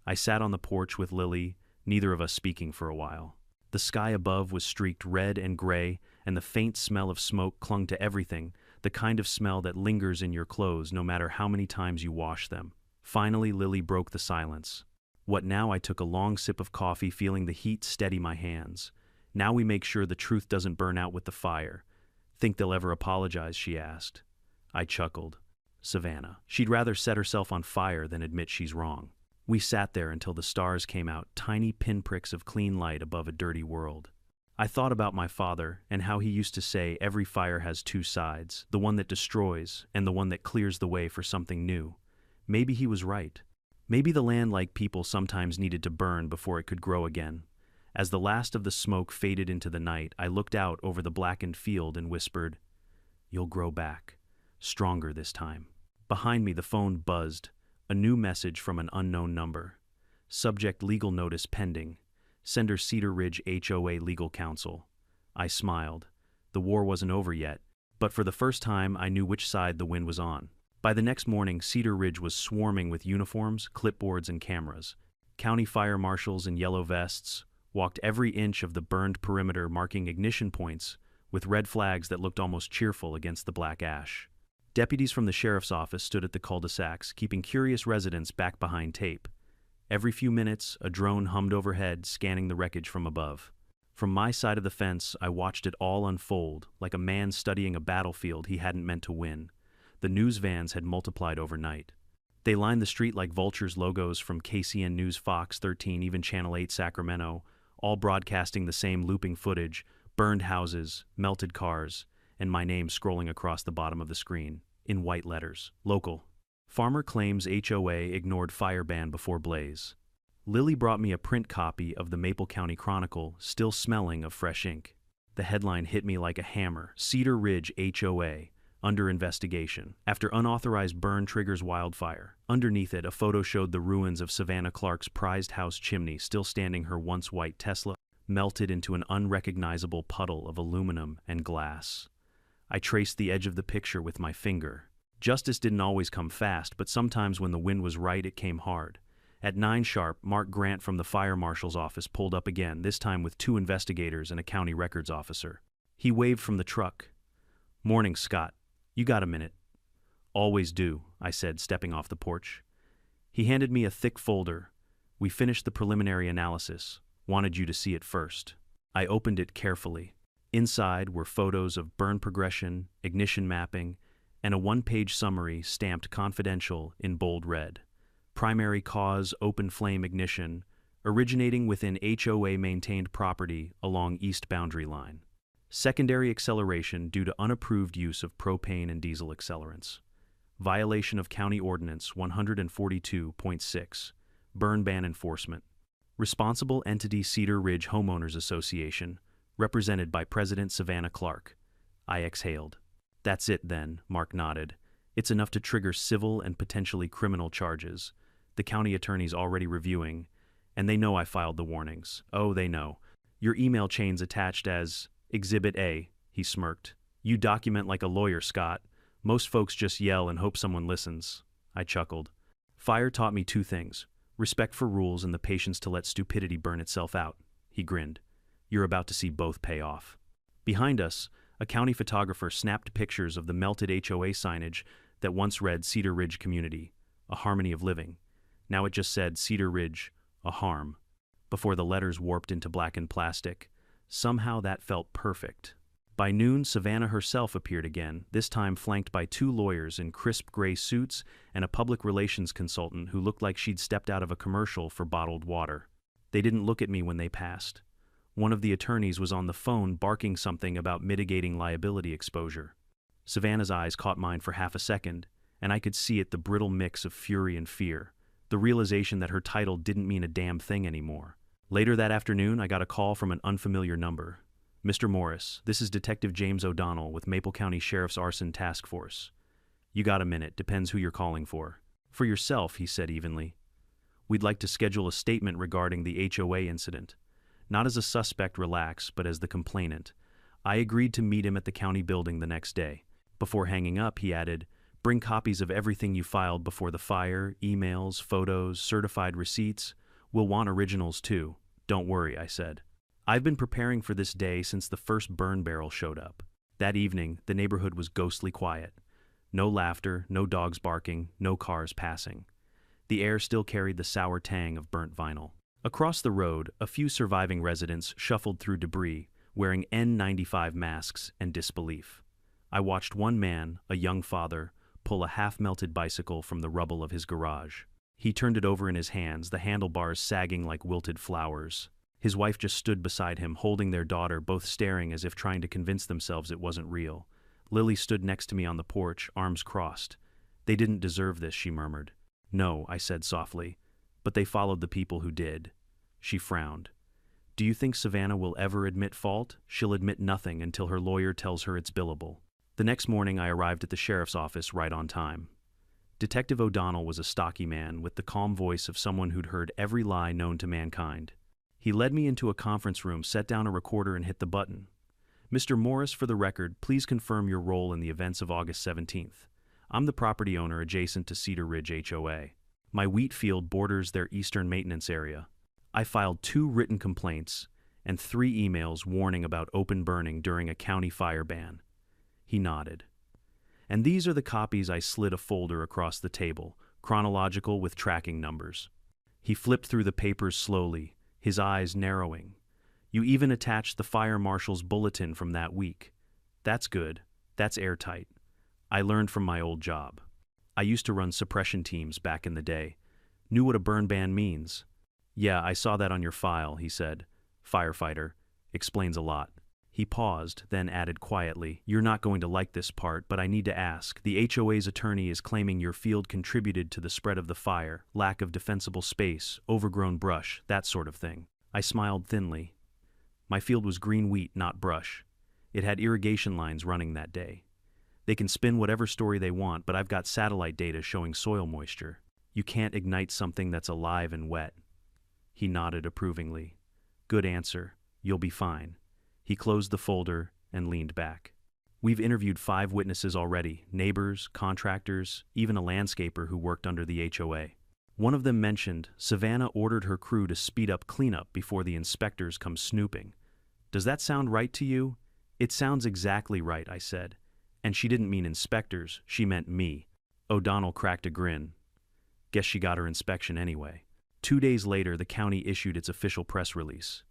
I sat on the porch with Lily, neither of us speaking for a while. The sky above was streaked red and gray, and the faint smell of smoke clung to everything, the kind of smell that lingers in your clothes no matter how many times you wash them. Finally, Lily broke the silence. "What now?" I took a long sip of coffee, feeling the heat steady my hands. "Now we make sure the truth doesn't burn out with the fire." "Think they'll ever apologize?" she asked. I chuckled. Savannah. She'd rather set herself on fire than admit she's wrong. We sat there until the stars came out, tiny pinpricks of clean light above a dirty world. I thought about my father and how he used to say every fire has 2 sides, the one that destroys and the one that clears the way for something new. Maybe he was right. Maybe the land, like people, sometimes needed to burn before it could grow again. As the last of the smoke faded into the night, I looked out over the blackened field and whispered, "You'll grow back, stronger this time." Behind me, the phone buzzed. A new message from an unknown number. Subject: legal notice pending. Sender: Cedar Ridge HOA Legal Counsel. I smiled. The war wasn't over yet, but for the first time I knew which side the wind was on. By the next morning, Cedar Ridge was swarming with uniforms, clipboards, and cameras. County fire marshals in yellow vests walked every inch of the burned perimeter, marking ignition points with red flags that looked almost cheerful against the black ash. Deputies from the sheriff's office stood at the cul-de-sacs, keeping curious residents back behind tape. Every few minutes, a drone hummed overhead, scanning the wreckage from above. From my side of the fence, I watched it all unfold, like a man studying a battlefield he hadn't meant to win. The news vans had multiplied overnight. They lined the street like vultures, logos from KCN News, Fox 13, even Channel 8 Sacramento, all broadcasting the same looping footage: Burned houses, melted cars, and my name scrolling across the bottom of the screen, in white letters. Local. Farmer claims HOA ignored fire ban before blaze. Lily brought me a print copy of the Maple County Chronicle, still smelling of fresh ink. The headline hit me like a hammer. Cedar Ridge HOA, under investigation, after unauthorized burn triggers wildfire. Underneath it, a photo showed the ruins of Savannah Clark's prized house chimney, still standing, her once white Tesla melted into an unrecognizable puddle of aluminum and glass. I traced the edge of the picture with my finger. Justice didn't always come fast, but sometimes when the wind was right, it came hard. At 9 sharp, Mark Grant from the fire marshal's office pulled up again, this time with 2 investigators and a county records officer. He waved from the truck. "Morning, Scott. You got a minute?" "Always do," I said, stepping off the porch. He handed me a thick folder. "We finished the preliminary analysis. Wanted you to see it first." I opened it carefully. Inside were photos of burn progression, ignition mapping, and a 1-page summary stamped confidential in bold red. Primary cause: open flame ignition, originating within HOA-maintained property along east boundary line. Secondary acceleration due to unapproved use of propane and diesel accelerants. Violation of County Ordinance 142.6, burn ban enforcement. Responsible entity: Cedar Ridge Homeowners Association, represented by President Savannah Clark. I exhaled. "That's it then," Mark nodded. "It's enough to trigger civil and potentially criminal charges. The county attorney's already reviewing, and they know I filed the warnings." "Oh, they know. Your email chain's attached as Exhibit A," he smirked. "You document like a lawyer, Scott. Most folks just yell and hope someone listens." I chuckled. "Fire taught me 2 things. Respect for rules and the patience to let stupidity burn itself out." He grinned. "You're about to see both pay off." Behind us, a county photographer snapped pictures of the melted HOA signage that once read Cedar Ridge Community, a harmony of living. Now it just said Cedar Ridge, a harm, before the letters warped into blackened plastic. Somehow that felt perfect. By noon, Savannah herself appeared again, this time flanked by 2 lawyers in crisp gray suits and a public relations consultant who looked like she'd stepped out of a commercial for bottled water. They didn't look at me when they passed. One of the attorneys was on the phone barking something about mitigating liability exposure. Savannah's eyes caught mine for half a second, and I could see it, the brittle mix of fury and fear, the realization that her title didn't mean a damn thing anymore. Later that afternoon, I got a call from an unfamiliar number. "Mr. Morris, this is Detective James O'Donnell with Maple County Sheriff's Arson Task Force." "You got a minute, depends who you're calling for." "For yourself," he said evenly. "We'd like to schedule a statement regarding the HOA incident. Not as a suspect, relax, but as the complainant." I agreed to meet him at the county building the next day. Before hanging up, he added, "Bring copies of everything you filed before the fire, emails, photos, certified receipts. We'll want originals too." "Don't worry," I said. I've been preparing for this day since the first burn barrel showed up. That evening, the neighborhood was ghostly quiet. No laughter, no dogs barking, no cars passing. The air still carried the sour tang of burnt vinyl. Across the road, a few surviving residents shuffled through debris, wearing N95 masks and disbelief. I watched one man, a young father, pull a half-melted bicycle from the rubble of his garage. He turned it over in his hands, the handlebars sagging like wilted flowers. His wife just stood beside him, holding their daughter, both staring as if trying to convince themselves it wasn't real. Lily stood next to me on the porch, arms crossed. "They didn't deserve this," she murmured. "No," I said softly, "but they followed the people who did." She frowned. "Do you think Savannah will ever admit fault?" "She'll admit nothing until her lawyer tells her it's billable." The next morning I arrived at the sheriff's office right on time. Detective O'Donnell was a stocky man with the calm voice of someone who'd heard every lie known to mankind. He led me into a conference room, set down a recorder, and hit the button. "Mr. Morris, for the record, please confirm your role in the events of August 17th. I'm the property owner adjacent to Cedar Ridge HOA. My wheat field borders their eastern maintenance area. I filed 2 written complaints and 3 emails warning about open burning during a county fire ban." He nodded. "And these are the copies." I slid a folder across the table, chronological with tracking numbers. He flipped through the papers slowly, his eyes narrowing. "You even attached the fire marshal's bulletin from that week. That's good. That's airtight. I learned from my old job. I used to run suppression teams back in the day. Knew what a burn ban means." "Yeah, I saw that on your file," he said. "Firefighter. Explains a lot." He paused, then added quietly, "You're not going to like this part, but I need to ask. The HOA's attorney is claiming your field contributed to the spread of the fire, lack of defensible space, overgrown brush, that sort of thing." I smiled thinly. My field was green wheat, not brush. It had irrigation lines running that day. They can spin whatever story they want, but I've got satellite data showing soil moisture. You can't ignite something that's alive and wet. He nodded approvingly. "Good answer. You'll be fine." He closed the folder and leaned back. "We've interviewed 5 witnesses already, neighbors, contractors, even a landscaper who worked under the HOA. One of them mentioned Savannah ordered her crew to speed up cleanup before the inspectors come snooping. Does that sound right to you?" "It sounds exactly right," I said. "And she didn't mean inspectors, she meant me." O'Donnell cracked a grin. "Guess she got her inspection anyway." 2 days later, the county issued its official press release.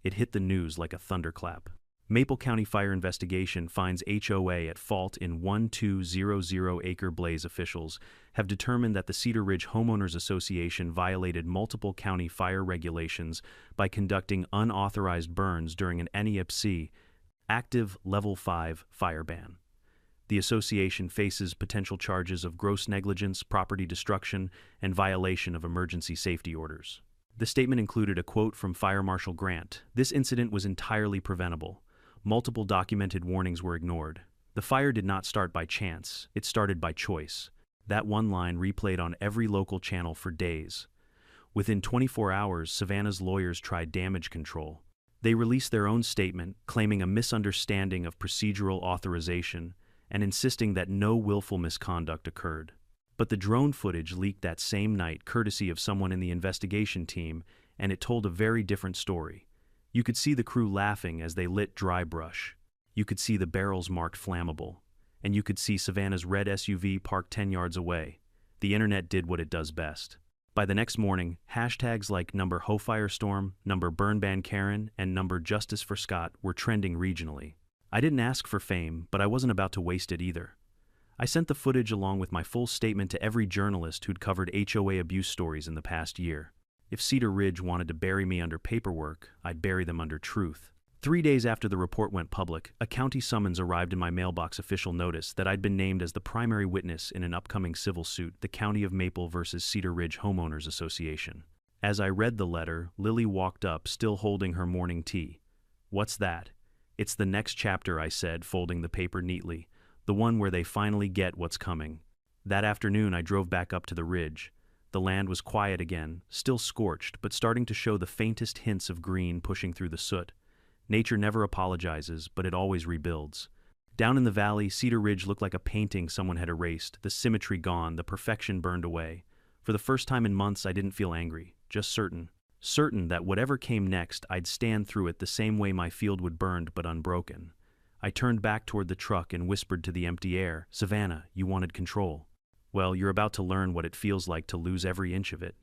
It hit the news like a thunderclap. Maple County Fire Investigation finds HOA at fault in 1200-acre blaze. Officials have determined that the Cedar Ridge Homeowners Association violated multiple county fire regulations by conducting unauthorized burns during an NEPC active Level 5 fire ban. The association faces potential charges of gross negligence, property destruction, and violation of emergency safety orders. The statement included a quote from Fire Marshal Grant. "This incident was entirely preventable. Multiple documented warnings were ignored. The fire did not start by chance, it started by choice." That one line replayed on every local channel for days. Within 24 hours, Savannah's lawyers tried damage control. They released their own statement, claiming a misunderstanding of procedural authorization and insisting that no willful misconduct occurred. But the drone footage leaked that same night, courtesy of someone in the investigation team, and it told a very different story. You could see the crew laughing as they lit dry brush. You could see the barrels marked flammable. And you could see Savannah's red SUV parked 10 yards away. The internet did what it does best. By the next morning, hashtags like #HoFirestorm, #BurnBanKaren, and #JusticeForScott were trending regionally. I didn't ask for fame, but I wasn't about to waste it either. I sent the footage along with my full statement to every journalist who'd covered HOA abuse stories in the past year. If Cedar Ridge wanted to bury me under paperwork, I'd bury them under truth. 3 days after the report went public, a county summons arrived in my mailbox. Official notice that I'd been named as the primary witness in an upcoming civil suit, the County of Maple versus Cedar Ridge Homeowners Association. As I read the letter, Lily walked up, still holding her morning tea. "What's that?" "It's the next chapter," I said, folding the paper neatly. "The one where they finally get what's coming." That afternoon, I drove back up to the ridge. The land was quiet again, still scorched, but starting to show the faintest hints of green pushing through the soot. Nature never apologizes, but it always rebuilds. Down in the valley, Cedar Ridge looked like a painting someone had erased, the symmetry gone, the perfection burned away. For the first time in months, I didn't feel angry, just certain. Certain that whatever came next, I'd stand through it the same way my field would burned but unbroken. I turned back toward the truck and whispered to the empty air, "Savannah, you wanted control. Well, you're about to learn what it feels like to lose every inch of it."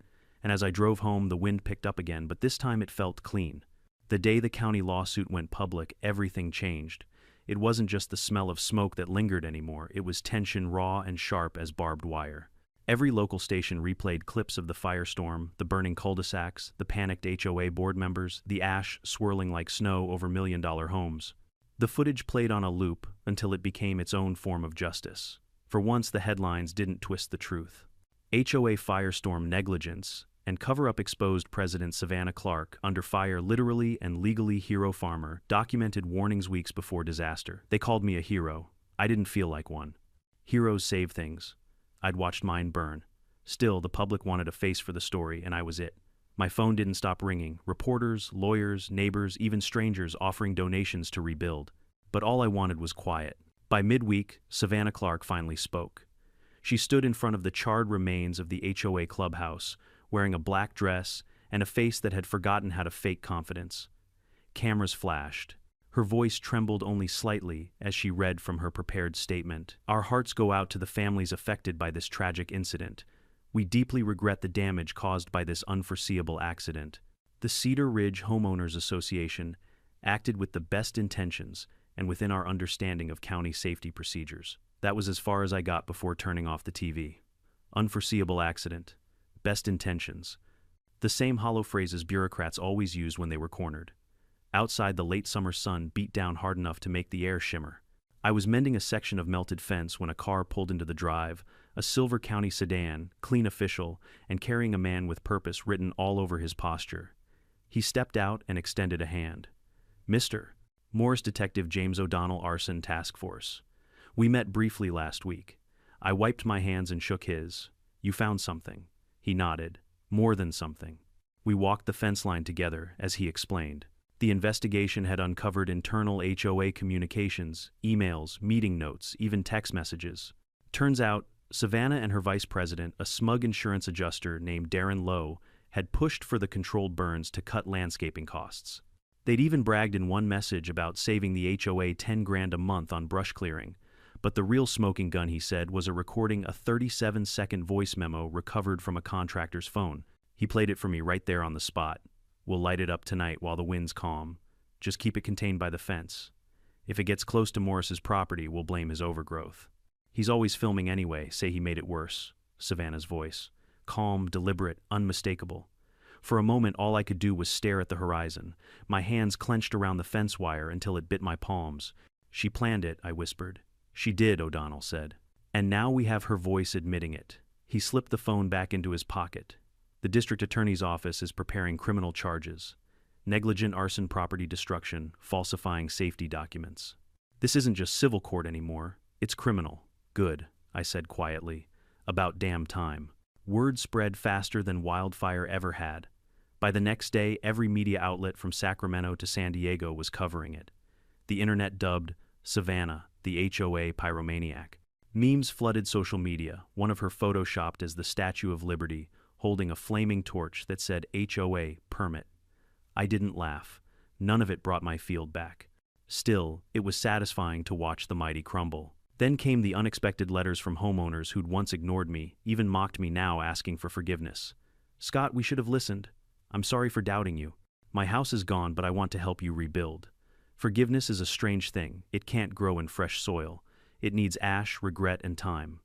And as I drove home, the wind picked up again, but this time it felt clean. The day the county lawsuit went public, everything changed. It wasn't just the smell of smoke that lingered anymore, it was tension raw and sharp as barbed wire. Every local station replayed clips of the firestorm, the burning cul-de-sacs, the panicked HOA board members, the ash swirling like snow over million-dollar homes. The footage played on a loop until it became its own form of justice. For once, the headlines didn't twist the truth. HOA firestorm negligence, and cover-up exposed President Savannah Clark, under fire literally and legally. Hero farmer, documented warnings weeks before disaster. They called me a hero. I didn't feel like one. Heroes save things. I'd watched mine burn. Still, the public wanted a face for the story, and I was it. My phone didn't stop ringing. Reporters, lawyers, neighbors, even strangers offering donations to rebuild. But all I wanted was quiet. By midweek, Savannah Clark finally spoke. She stood in front of the charred remains of the HOA clubhouse, wearing a black dress and a face that had forgotten how to fake confidence. Cameras flashed. Her voice trembled only slightly as she read from her prepared statement. "Our hearts go out to the families affected by this tragic incident. We deeply regret the damage caused by this unforeseeable accident. The Cedar Ridge Homeowners Association acted with the best intentions and within our understanding of county safety procedures." That was as far as I got before turning off the TV. Unforeseeable accident. Best intentions. The same hollow phrases bureaucrats always used when they were cornered. Outside, the late summer sun beat down hard enough to make the air shimmer. I was mending a section of melted fence when a car pulled into the drive, a Silver County sedan, clean official, and carrying a man with purpose written all over his posture. He stepped out and extended a hand. "Mr. Morris Detective James O'Donnell, Arson Task Force. We met briefly last week." I wiped my hands and shook his. "You found something." He nodded. "More than something." We walked the fence line together, as he explained. The investigation had uncovered internal HOA communications, emails, meeting notes, even text messages. Turns out, Savannah and her vice president, a smug insurance adjuster named Darren Lowe, had pushed for the controlled burns to cut landscaping costs. They'd even bragged in one message about saving the HOA $10,000 a month on brush clearing. But the real smoking gun, he said, was a recording a 37-second voice memo recovered from a contractor's phone. He played it for me right there on the spot. "We'll light it up tonight while the wind's calm. Just keep it contained by the fence. If it gets close to Morris's property, we'll blame his overgrowth. He's always filming anyway, say he made it worse." Savannah's voice. Calm, deliberate, unmistakable. For a moment, all I could do was stare at the horizon. My hands clenched around the fence wire until it bit my palms. "She planned it," I whispered. "She did," O'Donnell said. "And now we have her voice admitting it." He slipped the phone back into his pocket. "The district attorney's office is preparing criminal charges. Negligent arson, property destruction, falsifying safety documents. This isn't just civil court anymore. It's criminal." "Good," I said quietly. "About damn time." Word spread faster than wildfire ever had. By the next day, every media outlet from Sacramento to San Diego was covering it. The internet dubbed Savannah the HOA pyromaniac. Memes flooded social media, one of her photoshopped as the Statue of Liberty, holding a flaming torch that said HOA permit. I didn't laugh. None of it brought my field back. Still, it was satisfying to watch the mighty crumble. Then came the unexpected letters from homeowners who'd once ignored me, even mocked me now, asking for forgiveness. "Scott, we should have listened. I'm sorry for doubting you. My house is gone, but I want to help you rebuild." Forgiveness is a strange thing. It can't grow in fresh soil. It needs ash, regret, and time.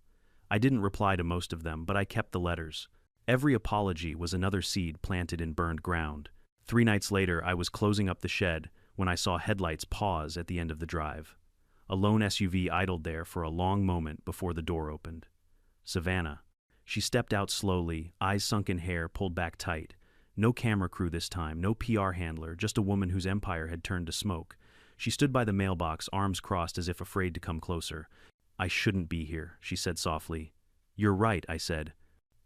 I didn't reply to most of them, but I kept the letters. Every apology was another seed planted in burned ground. 3 nights later, I was closing up the shed when I saw headlights pause at the end of the drive. A lone SUV idled there for a long moment before the door opened. Savannah. She stepped out slowly, eyes sunk in hair pulled back tight. No camera crew this time, no PR handler, just a woman whose empire had turned to smoke. She stood by the mailbox, arms crossed as if afraid to come closer. "I shouldn't be here," she said softly. "You're right," I said.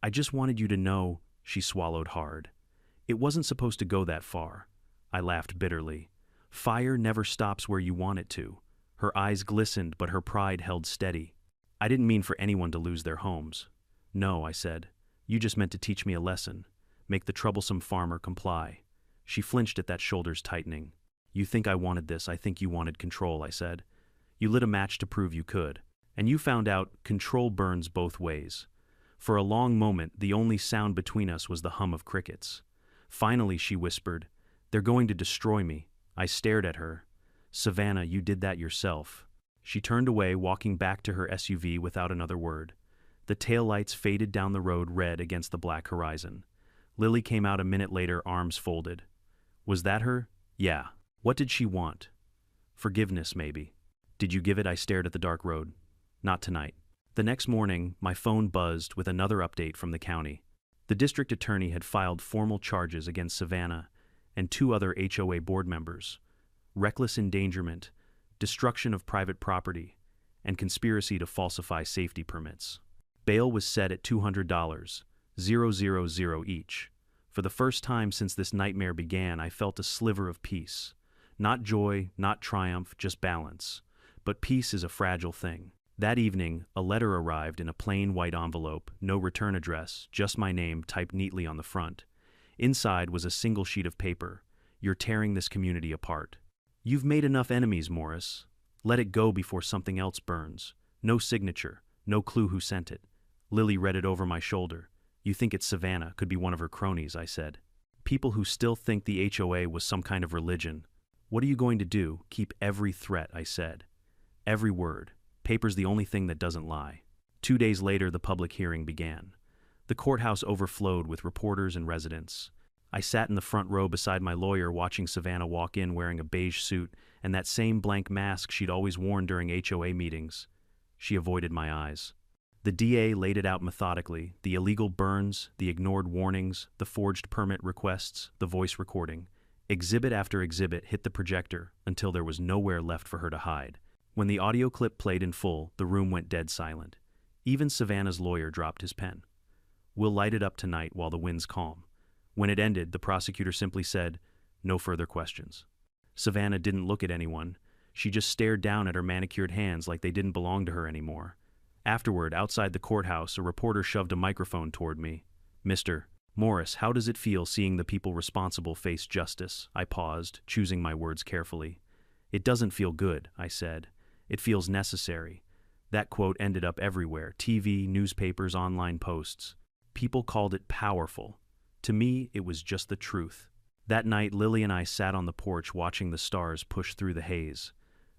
"I just wanted you to know." She swallowed hard. "It wasn't supposed to go that far." I laughed bitterly. "Fire never stops where you want it to." Her eyes glistened, but her pride held steady. "I didn't mean for anyone to lose their homes." "No," I said. "You just meant to teach me a lesson. Make the troublesome farmer comply." She flinched at that, shoulders tightening. "You think I wanted this, I think you wanted control," I said. "You lit a match to prove you could. And you found out control burns both ways." For a long moment, the only sound between us was the hum of crickets. Finally, she whispered, "They're going to destroy me." I stared at her. "Savannah, you did that yourself." She turned away, walking back to her SUV without another word. The taillights faded down the road, red against the black horizon. Lily came out a minute later, arms folded. "Was that her?" "Yeah." "What did she want?" "Forgiveness, maybe." "Did you give it?" I stared at the dark road. "Not tonight." The next morning, my phone buzzed with another update from the county. The district attorney had filed formal charges against Savannah and 2 other HOA board members: reckless endangerment, destruction of private property, and conspiracy to falsify safety permits. Bail was set at $200, 000 each. For the first time since this nightmare began, I felt a sliver of peace. Not joy, not triumph, just balance. But peace is a fragile thing. That evening, a letter arrived in a plain white envelope, no return address, just my name typed neatly on the front. Inside was a single sheet of paper. "You're tearing this community apart. You've made enough enemies, Morris. Let it go before something else burns." No signature, no clue who sent it. Lily read it over my shoulder. "You think it's Savannah, could be one of her cronies," I said. "People who still think the HOA was some kind of religion. What are you going to do?" "Keep every threat," I said. "Every word. Paper's the only thing that doesn't lie." 2 days later, the public hearing began. The courthouse overflowed with reporters and residents. I sat in the front row beside my lawyer watching Savannah walk in wearing a beige suit and that same blank mask she'd always worn during HOA meetings. She avoided my eyes. The DA laid it out methodically, the illegal burns, the ignored warnings, the forged permit requests, the voice recording. Exhibit after exhibit hit the projector until there was nowhere left for her to hide. When the audio clip played in full, the room went dead silent. Even Savannah's lawyer dropped his pen. "We'll light it up tonight while the wind's calm." When it ended, the prosecutor simply said, "No further questions." Savannah didn't look at anyone. She just stared down at her manicured hands like they didn't belong to her anymore. Afterward, outside the courthouse, a reporter shoved a microphone toward me. "Mr. Morris, how does it feel seeing the people responsible face justice?" I paused, choosing my words carefully. "It doesn't feel good," I said. "It feels necessary." That quote ended up everywhere: TV, newspapers, online posts. People called it powerful. To me, it was just the truth. That night, Lily and I sat on the porch watching the stars push through the haze.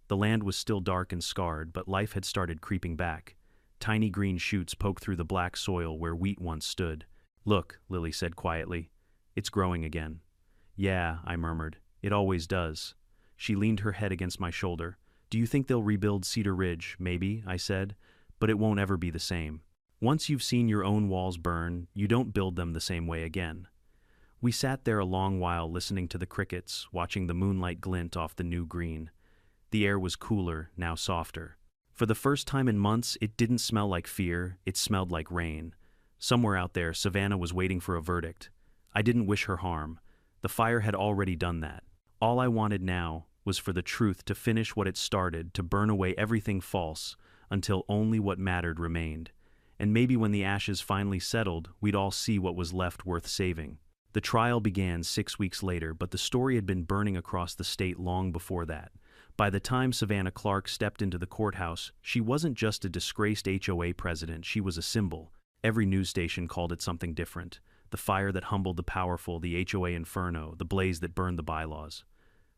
The land was still dark and scarred, but life had started creeping back. Tiny green shoots poked through the black soil where wheat once stood. "Look," Lily said quietly. "It's growing again." "Yeah," I murmured. "It always does." She leaned her head against my shoulder. "Do you think they'll rebuild Cedar Ridge?" "Maybe," I said. "But it won't ever be the same. Once you've seen your own walls burn, you don't build them the same way again." We sat there a long while listening to the crickets, watching the moonlight glint off the new green. The air was cooler, now softer. For the first time in months, it didn't smell like fear, it smelled like rain. Somewhere out there, Savannah was waiting for a verdict. I didn't wish her harm. The fire had already done that. All I wanted now was for the truth to finish what it started, to burn away everything false, until only what mattered remained. And maybe when the ashes finally settled, we'd all see what was left worth saving. The trial began 6 weeks later, but the story had been burning across the state long before that. By the time Savannah Clark stepped into the courthouse, she wasn't just a disgraced HOA president, she was a symbol. Every news station called it something different. The fire that humbled the powerful, the HOA inferno, the blaze that burned the bylaws.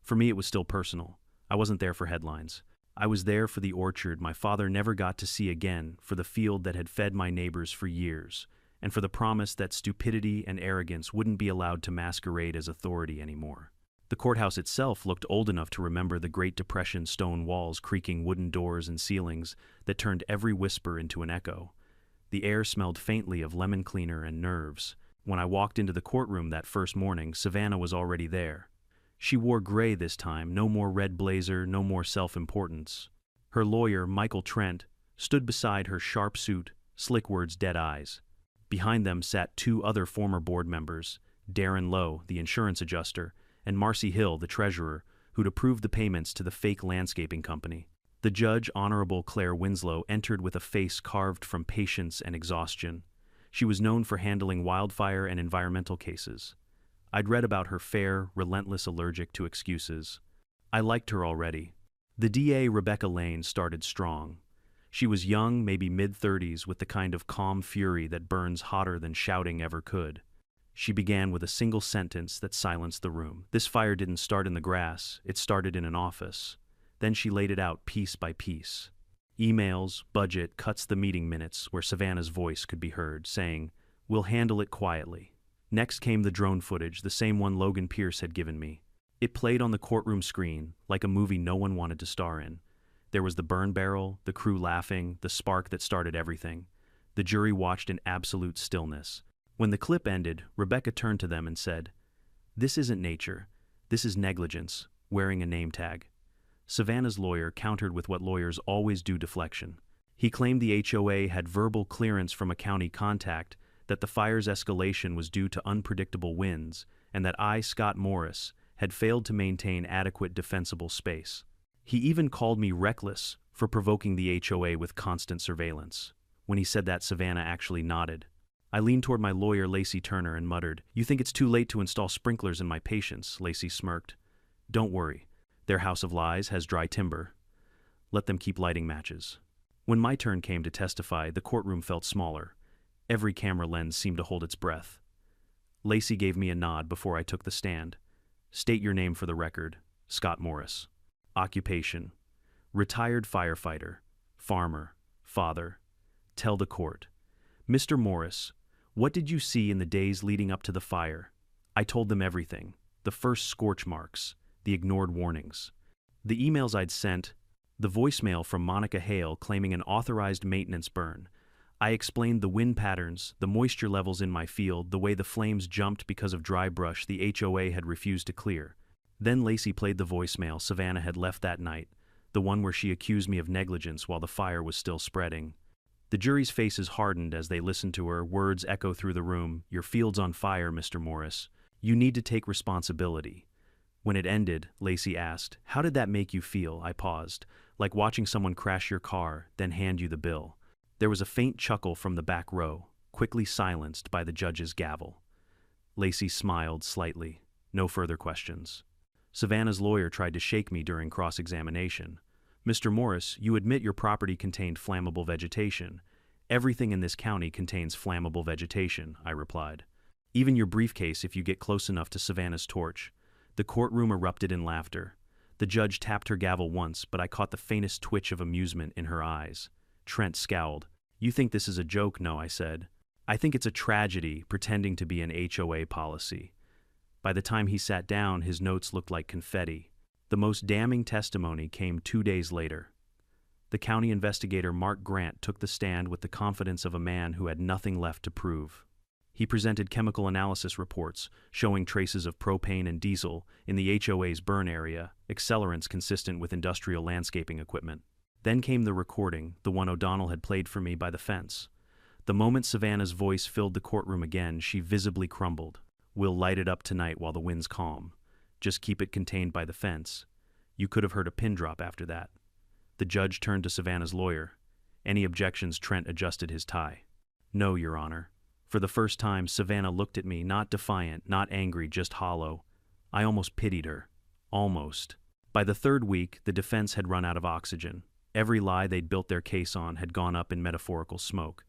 For me, it was still personal. I wasn't there for headlines. I was there for the orchard my father never got to see again, for the field that had fed my neighbors for years, and for the promise that stupidity and arrogance wouldn't be allowed to masquerade as authority anymore. The courthouse itself looked old enough to remember the Great Depression stone walls, creaking wooden doors and ceilings that turned every whisper into an echo. The air smelled faintly of lemon cleaner and nerves. When I walked into the courtroom that first morning, Savannah was already there. She wore gray this time, no more red blazer, no more self-importance. Her lawyer, Michael Trent, stood beside her, sharp suit, slick words, dead eyes. Behind them sat 2 other former board members, Darren Lowe, the insurance adjuster, and Marcy Hill, the treasurer, who'd approved the payments to the fake landscaping company. The judge, Honorable Claire Winslow, entered with a face carved from patience and exhaustion. She was known for handling wildfire and environmental cases. I'd read about her fair, relentless, allergic to excuses. I liked her already. The DA, Rebecca Lane, started strong. She was young, maybe mid-30s, with the kind of calm fury that burns hotter than shouting ever could. She began with a single sentence that silenced the room. "This fire didn't start in the grass, it started in an office." Then she laid it out piece by piece. Emails, budget, cuts, the meeting minutes, where Savannah's voice could be heard, saying, "We'll handle it quietly." Next came the drone footage, the same one Logan Pierce had given me. It played on the courtroom screen, like a movie no one wanted to star in. There was the burn barrel, the crew laughing, the spark that started everything. The jury watched in absolute stillness. When the clip ended, Rebecca turned to them and said, "This isn't nature. This is negligence, wearing a name tag." Savannah's lawyer countered with what lawyers always do: deflection. He claimed the HOA had verbal clearance from a county contact that the fire's escalation was due to unpredictable winds, and that I, Scott Morris, had failed to maintain adequate defensible space. He even called me reckless for provoking the HOA with constant surveillance. When he said that, Savannah actually nodded. I leaned toward my lawyer, Lacey Turner, and muttered, "You think it's too late to install sprinklers in my patients?" Lacey smirked. "Don't worry. Their house of lies has dry timber. Let them keep lighting matches." When my turn came to testify, the courtroom felt smaller. Every camera lens seemed to hold its breath. Lacey gave me a nod before I took the stand. "State your name for the record." "Scott Morris." "Occupation?" "Retired firefighter, farmer, father." "Tell the court." "Mr. Morris, what did you see in the days leading up to the fire?" I told them everything. The first scorch marks, the ignored warnings, the emails I'd sent, the voicemail from Monica Hale claiming an authorized maintenance burn. I explained the wind patterns, the moisture levels in my field, the way the flames jumped because of dry brush the HOA had refused to clear. Then Lacey played the voicemail Savannah had left that night, the one where she accused me of negligence while the fire was still spreading. The jury's faces hardened as they listened to her, words echo through the room. "Your field's on fire, Mr. Morris. You need to take responsibility." When it ended, Lacey asked, "How did that make you feel?" I paused, like watching someone crash your car, then hand you the bill. There was a faint chuckle from the back row, quickly silenced by the judge's gavel. Lacey smiled slightly. No further questions. Savannah's lawyer tried to shake me during cross-examination. "Mr. Morris, you admit your property contained flammable vegetation. Everything in this county contains flammable vegetation," I replied. "Even your briefcase if you get close enough to Savannah's torch." The courtroom erupted in laughter. The judge tapped her gavel once, but I caught the faintest twitch of amusement in her eyes. Trent scowled. "You think this is a joke?" "No," I said. "I think it's a tragedy pretending to be an HOA policy." By the time he sat down, his notes looked like confetti. The most damning testimony came 2 days later. The county investigator Mark Grant took the stand with the confidence of a man who had nothing left to prove. He presented chemical analysis reports showing traces of propane and diesel in the HOA's burn area, accelerants consistent with industrial landscaping equipment. Then came the recording, the one O'Donnell had played for me by the fence. The moment Savannah's voice filled the courtroom again, she visibly crumbled. "We'll light it up tonight while the wind's calm. Just keep it contained by the fence." You could have heard a pin drop after that. The judge turned to Savannah's lawyer. "Any objections?" Trent adjusted his tie. "No, Your Honor." For the first time, Savannah looked at me, not defiant, not angry, just hollow. I almost pitied her. Almost. By the third week, the defense had run out of oxygen. Every lie they'd built their case on had gone up in metaphorical smoke.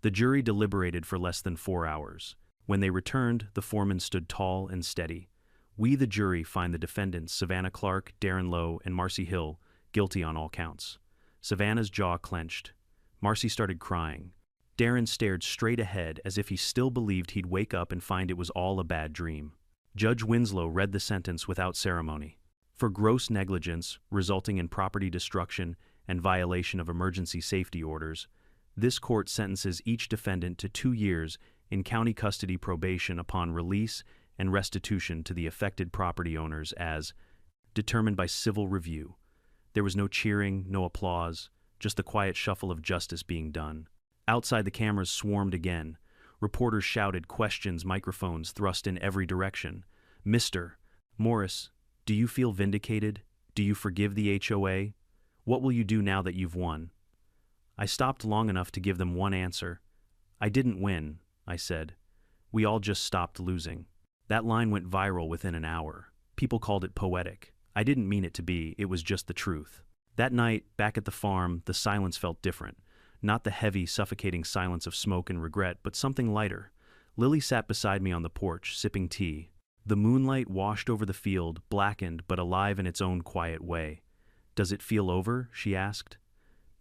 The jury deliberated for less than 4 hours. When they returned, the foreman stood tall and steady. "We, the jury, find the defendants, Savannah Clark, Darren Lowe, and Marcy Hill, guilty on all counts." Savannah's jaw clenched. Marcy started crying. Darren stared straight ahead as if he still believed he'd wake up and find it was all a bad dream. Judge Winslow read the sentence without ceremony. For gross negligence, resulting in property destruction and violation of emergency safety orders, this court sentences each defendant to 2 years in county custody probation upon release and restitution to the affected property owners as determined by civil review. There was no cheering, no applause, just the quiet shuffle of justice being done. Outside, the cameras swarmed again. Reporters shouted, questions, microphones thrust in every direction. "Mr. Morris, do you feel vindicated? Do you forgive the HOA? What will you do now that you've won?" I stopped long enough to give them one answer. "I didn't win," I said. "We all just stopped losing." That line went viral within an hour. People called it poetic. I didn't mean it to be, it was just the truth. That night, back at the farm, the silence felt different. Not the heavy, suffocating silence of smoke and regret, but something lighter. Lily sat beside me on the porch, sipping tea. The moonlight washed over the field, blackened but alive in its own quiet way. "Does it feel over?" she asked.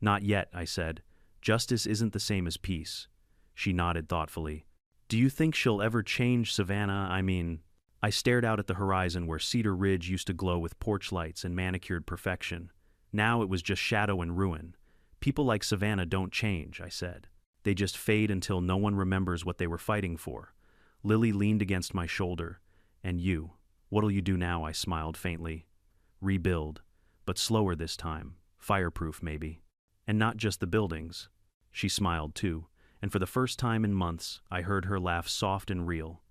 "Not yet," I said. "Justice isn't the same as peace." She nodded thoughtfully. "Do you think she'll ever change, Savannah? I stared out at the horizon where Cedar Ridge used to glow with porch lights and manicured perfection. Now it was just shadow and ruin. "People like Savannah don't change," I said. "They just fade until no one remembers what they were fighting for." Lily leaned against my shoulder. "And you? What'll you do now?" I smiled faintly. "Rebuild. But slower this time. Fireproof, maybe. And not just the buildings." She smiled, too, and for the first time in months, I heard her laugh soft and real.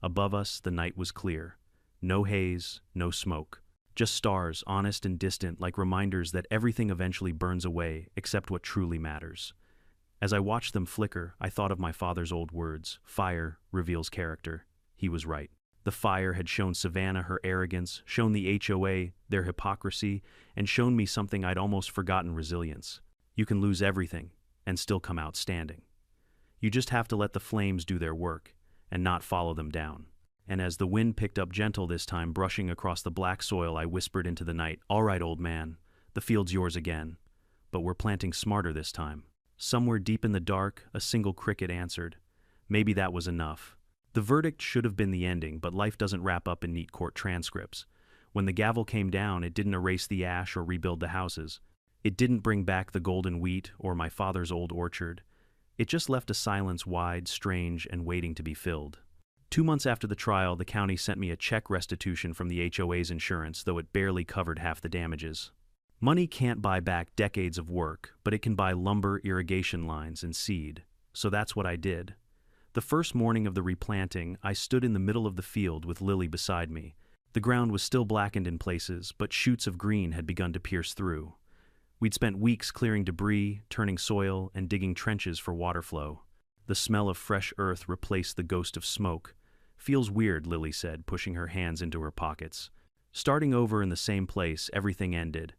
Above us, the night was clear. No haze, no smoke. Just stars, honest and distant, like reminders that everything eventually burns away except what truly matters. As I watched them flicker, I thought of my father's old words, "Fire reveals character." He was right. The fire had shown Savannah her arrogance, shown the HOA their hypocrisy, and shown me something I'd almost forgotten: resilience. You can lose everything and still come out standing. You just have to let the flames do their work and not follow them down. And as the wind picked up gentle this time, brushing across the black soil, I whispered into the night, "All right, old man, the field's yours again. But we're planting smarter this time." Somewhere deep in the dark, a single cricket answered. Maybe that was enough. The verdict should have been the ending, but life doesn't wrap up in neat court transcripts. When the gavel came down, it didn't erase the ash or rebuild the houses. It didn't bring back the golden wheat or my father's old orchard. It just left a silence wide, strange, and waiting to be filled. 2 months after the trial, the county sent me a check restitution from the HOA's insurance, though it barely covered half the damages. Money can't buy back decades of work, but it can buy lumber, irrigation lines, and seed. So that's what I did. The first morning of the replanting, I stood in the middle of the field with Lily beside me. The ground was still blackened in places, but shoots of green had begun to pierce through. We'd spent weeks clearing debris, turning soil, and digging trenches for water flow. The smell of fresh earth replaced the ghost of smoke. "Feels weird," Lily said, pushing her hands into her pockets. "Starting over in the same place, everything ended."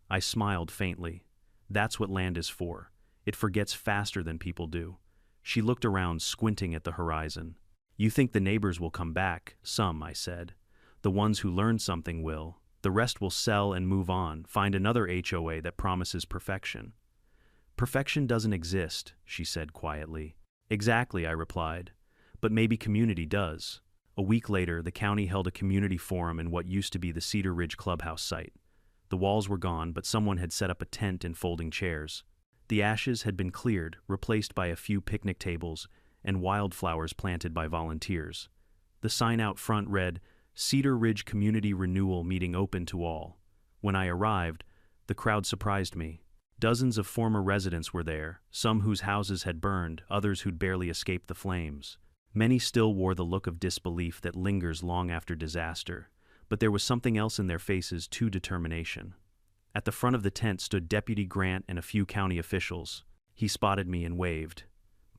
I smiled faintly. That's what land is for. It forgets faster than people do. She looked around, squinting at the horizon. "You think the neighbors will come back?" "Some," I said. "The ones who learned something will. The rest will sell and move on, find another HOA that promises perfection." "Perfection doesn't exist," she said quietly. "Exactly," I replied. "But maybe community does." A week later, the county held a community forum in what used to be the Cedar Ridge clubhouse site. The walls were gone, but someone had set up a tent and folding chairs. The ashes had been cleared, replaced by a few picnic tables and wildflowers planted by volunteers. The sign out front read, "Cedar Ridge Community Renewal Meeting Open to All." When I arrived, the crowd surprised me. Dozens of former residents were there, some whose houses had burned, others who'd barely escaped the flames. Many still wore the look of disbelief that lingers long after disaster, but there was something else in their faces too: determination. At the front of the tent stood Deputy Grant and a few county officials. He spotted me and waved.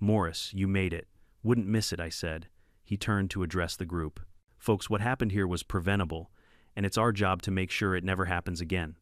"Morris, you made it. Wouldn't miss it," I said. He turned to address the group. "Folks, what happened here was preventable, and it's our job to make sure it never happens again.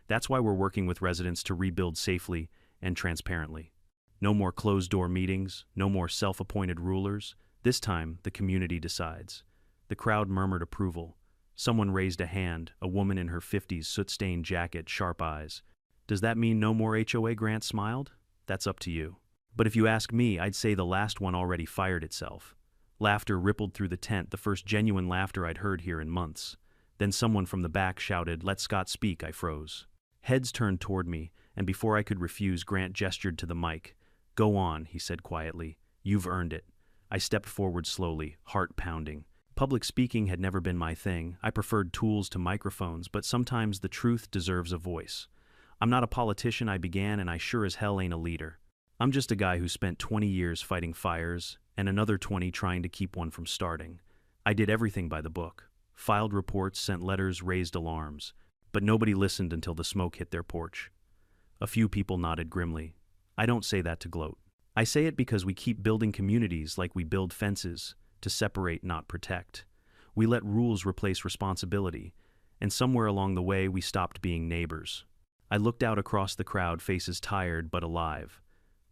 That's why we're working with residents to rebuild safely and transparently. No more closed-door meetings, no more self-appointed rulers. This time, the community decides." The crowd murmured approval. Someone raised a hand, a woman in her 50s, soot-stained jacket, sharp eyes. "Does that mean no more HOA?" Grant smiled. "That's up to you. But if you ask me, I'd say the last one already fired itself." Laughter rippled through the tent, the first genuine laughter I'd heard here in months. Then someone from the back shouted, "Let Scott speak." I froze. Heads turned toward me, and before I could refuse, Grant gestured to the mic. "Go on," he said quietly. "You've earned it." I stepped forward slowly, heart pounding. Public speaking had never been my thing. I preferred tools to microphones, but sometimes the truth deserves a voice. "I'm not a politician," I began, "and I sure as hell ain't a leader. I'm just a guy who spent 20 years fighting fires, and another 20 trying to keep one from starting. I did everything by the book. Filed reports, sent letters, raised alarms. But nobody listened until the smoke hit their porch." A few people nodded grimly. I don't say that to gloat. I say it because we keep building communities like we build fences, to separate, not protect. We let rules replace responsibility, and somewhere along the way we stopped being neighbors. I looked out across the crowd, faces tired but alive.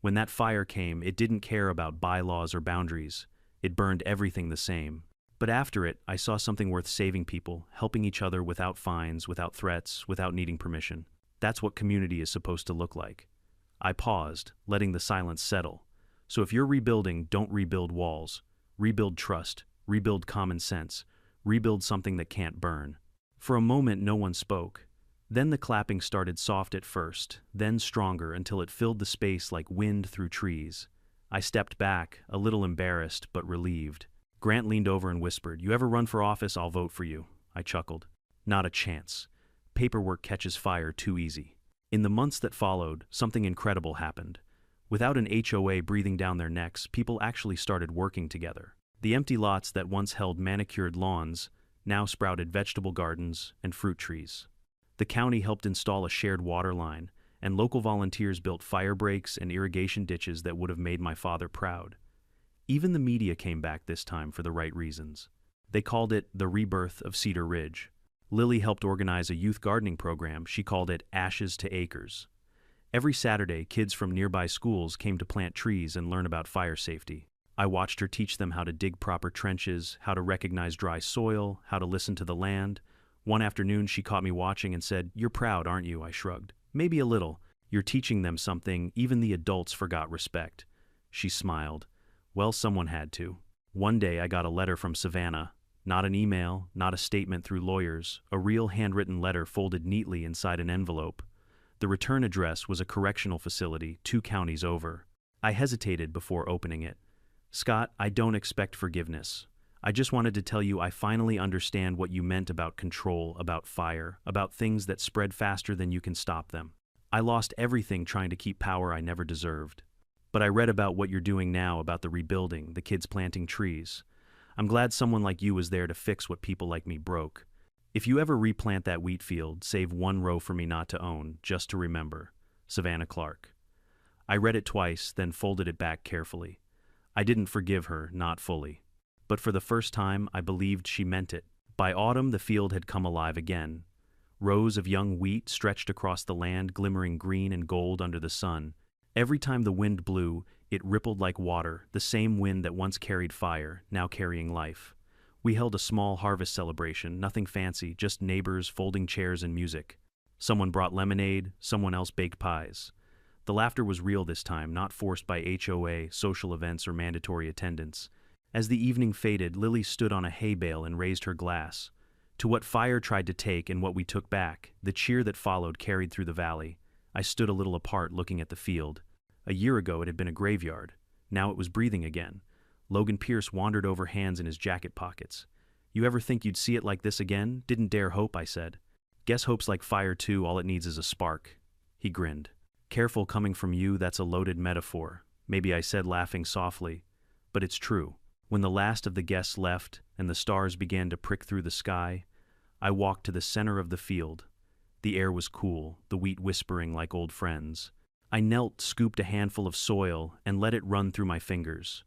When that fire came, it didn't care about bylaws or boundaries. It burned everything the same. But after it, I saw something worth saving: people, helping each other without fines, without threats, without needing permission. That's what community is supposed to look like. I paused, letting the silence settle. So if you're rebuilding, don't rebuild walls. Rebuild trust, rebuild common sense, rebuild something that can't burn. For a moment, no one spoke. Then the clapping started, soft at first, then stronger until it filled the space like wind through trees. I stepped back, a little embarrassed but relieved. Grant leaned over and whispered, "You ever run for office, I'll vote for you." I chuckled. "Not a chance. Paperwork catches fire too easy." In the months that followed, something incredible happened. Without an HOA breathing down their necks, people actually started working together. The empty lots that once held manicured lawns now sprouted vegetable gardens and fruit trees. The county helped install a shared water line, and local volunteers built fire breaks and irrigation ditches that would have made my father proud. Even the media came back this time for the right reasons. They called it the rebirth of Cedar Ridge. Lily helped organize a youth gardening program. She called it Ashes to Acres. Every Saturday, kids from nearby schools came to plant trees and learn about fire safety. I watched her teach them how to dig proper trenches, how to recognize dry soil, how to listen to the land. One afternoon, she caught me watching and said, "You're proud, aren't you?" I shrugged. "Maybe a little. You're teaching them something. Even the adults forgot respect." She smiled. "Well, someone had to." One day I got a letter from Savannah. Not an email, not a statement through lawyers, a real handwritten letter folded neatly inside an envelope. The return address was a correctional facility 2 counties over. I hesitated before opening it. Scott, I don't expect forgiveness. I just wanted to tell you I finally understand what you meant about control, about fire, about things that spread faster than you can stop them. I lost everything trying to keep power I never deserved. But I read about what you're doing now, about the rebuilding, the kids planting trees. I'm glad someone like you was there to fix what people like me broke. If you ever replant that wheat field, save 1 row for me not to own, just to remember. Savannah Clark. I read it twice, then folded it back carefully. I didn't forgive her, not fully. But for the first time, I believed she meant it. By autumn, the field had come alive again. Rows of young wheat stretched across the land, glimmering green and gold under the sun. Every time the wind blew, it rippled like water, the same wind that once carried fire, now carrying life. We held a small harvest celebration, nothing fancy, just neighbors, folding chairs, and music. Someone brought lemonade, someone else baked pies. The laughter was real this time, not forced by HOA, social events, or mandatory attendance. As the evening faded, Lily stood on a hay bale and raised her glass. To what fire tried to take and what we took back, the cheer that followed carried through the valley. I stood a little apart looking at the field. A year ago it had been a graveyard. Now it was breathing again. Logan Pierce wandered over, hands in his jacket pockets. You ever think you'd see it like this again? Didn't dare hope, I said. Guess hope's like fire too, all it needs is a spark. He grinned. Careful, coming from you, that's a loaded metaphor. Maybe I said, laughing softly. But it's true. When the last of the guests left and the stars began to prick through the sky, I walked to the center of the field. The air was cool, the wheat whispering like old friends. I knelt, scooped a handful of soil, and let it run through my fingers.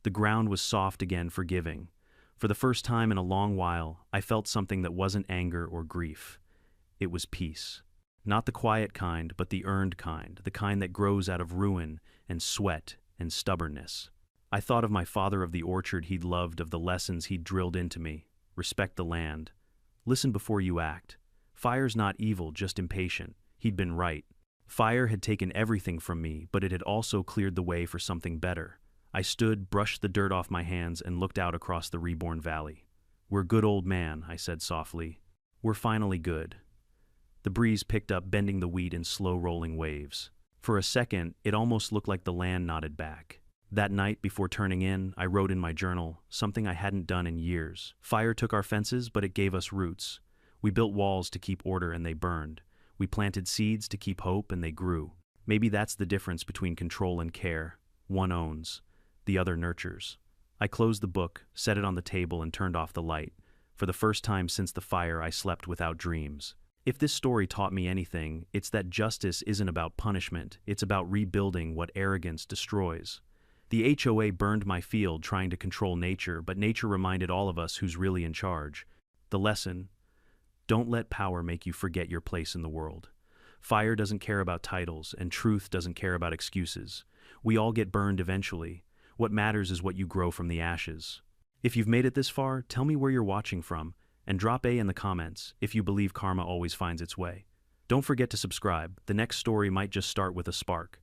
The ground was soft again, forgiving. For the first time in a long while, I felt something that wasn't anger or grief. It was peace. Not the quiet kind, but the earned kind, the kind that grows out of ruin and sweat and stubbornness. I thought of my father, of the orchard he'd loved, of the lessons he'd drilled into me. Respect the land. Listen before you act. Fire's not evil, just impatient. He'd been right. Fire had taken everything from me, but it had also cleared the way for something better. I stood, brushed the dirt off my hands, and looked out across the reborn valley. We're good, old man, I said softly. We're finally good. The breeze picked up, bending the wheat in slow rolling waves. For a second, it almost looked like the land nodded back. That night, before turning in, I wrote in my journal, something I hadn't done in years. Fire took our fences, but it gave us roots. We built walls to keep order, and they burned. We planted seeds to keep hope, and they grew. Maybe that's the difference between control and care. One owns, the other nurtures. I closed the book, set it on the table, and turned off the light. For the first time since the fire, I slept without dreams. If this story taught me anything, it's that justice isn't about punishment. It's about rebuilding what arrogance destroys. The HOA burned my field trying to control nature, but nature reminded all of us who's really in charge. The lesson: don't let power make you forget your place in the world. Fire doesn't care about titles, and truth doesn't care about excuses. We all get burned eventually. What matters is what you grow from the ashes. If you've made it this far, tell me where you're watching from, and drop A in the comments if you believe karma always finds its way. Don't forget to subscribe. The next story might just start with a spark.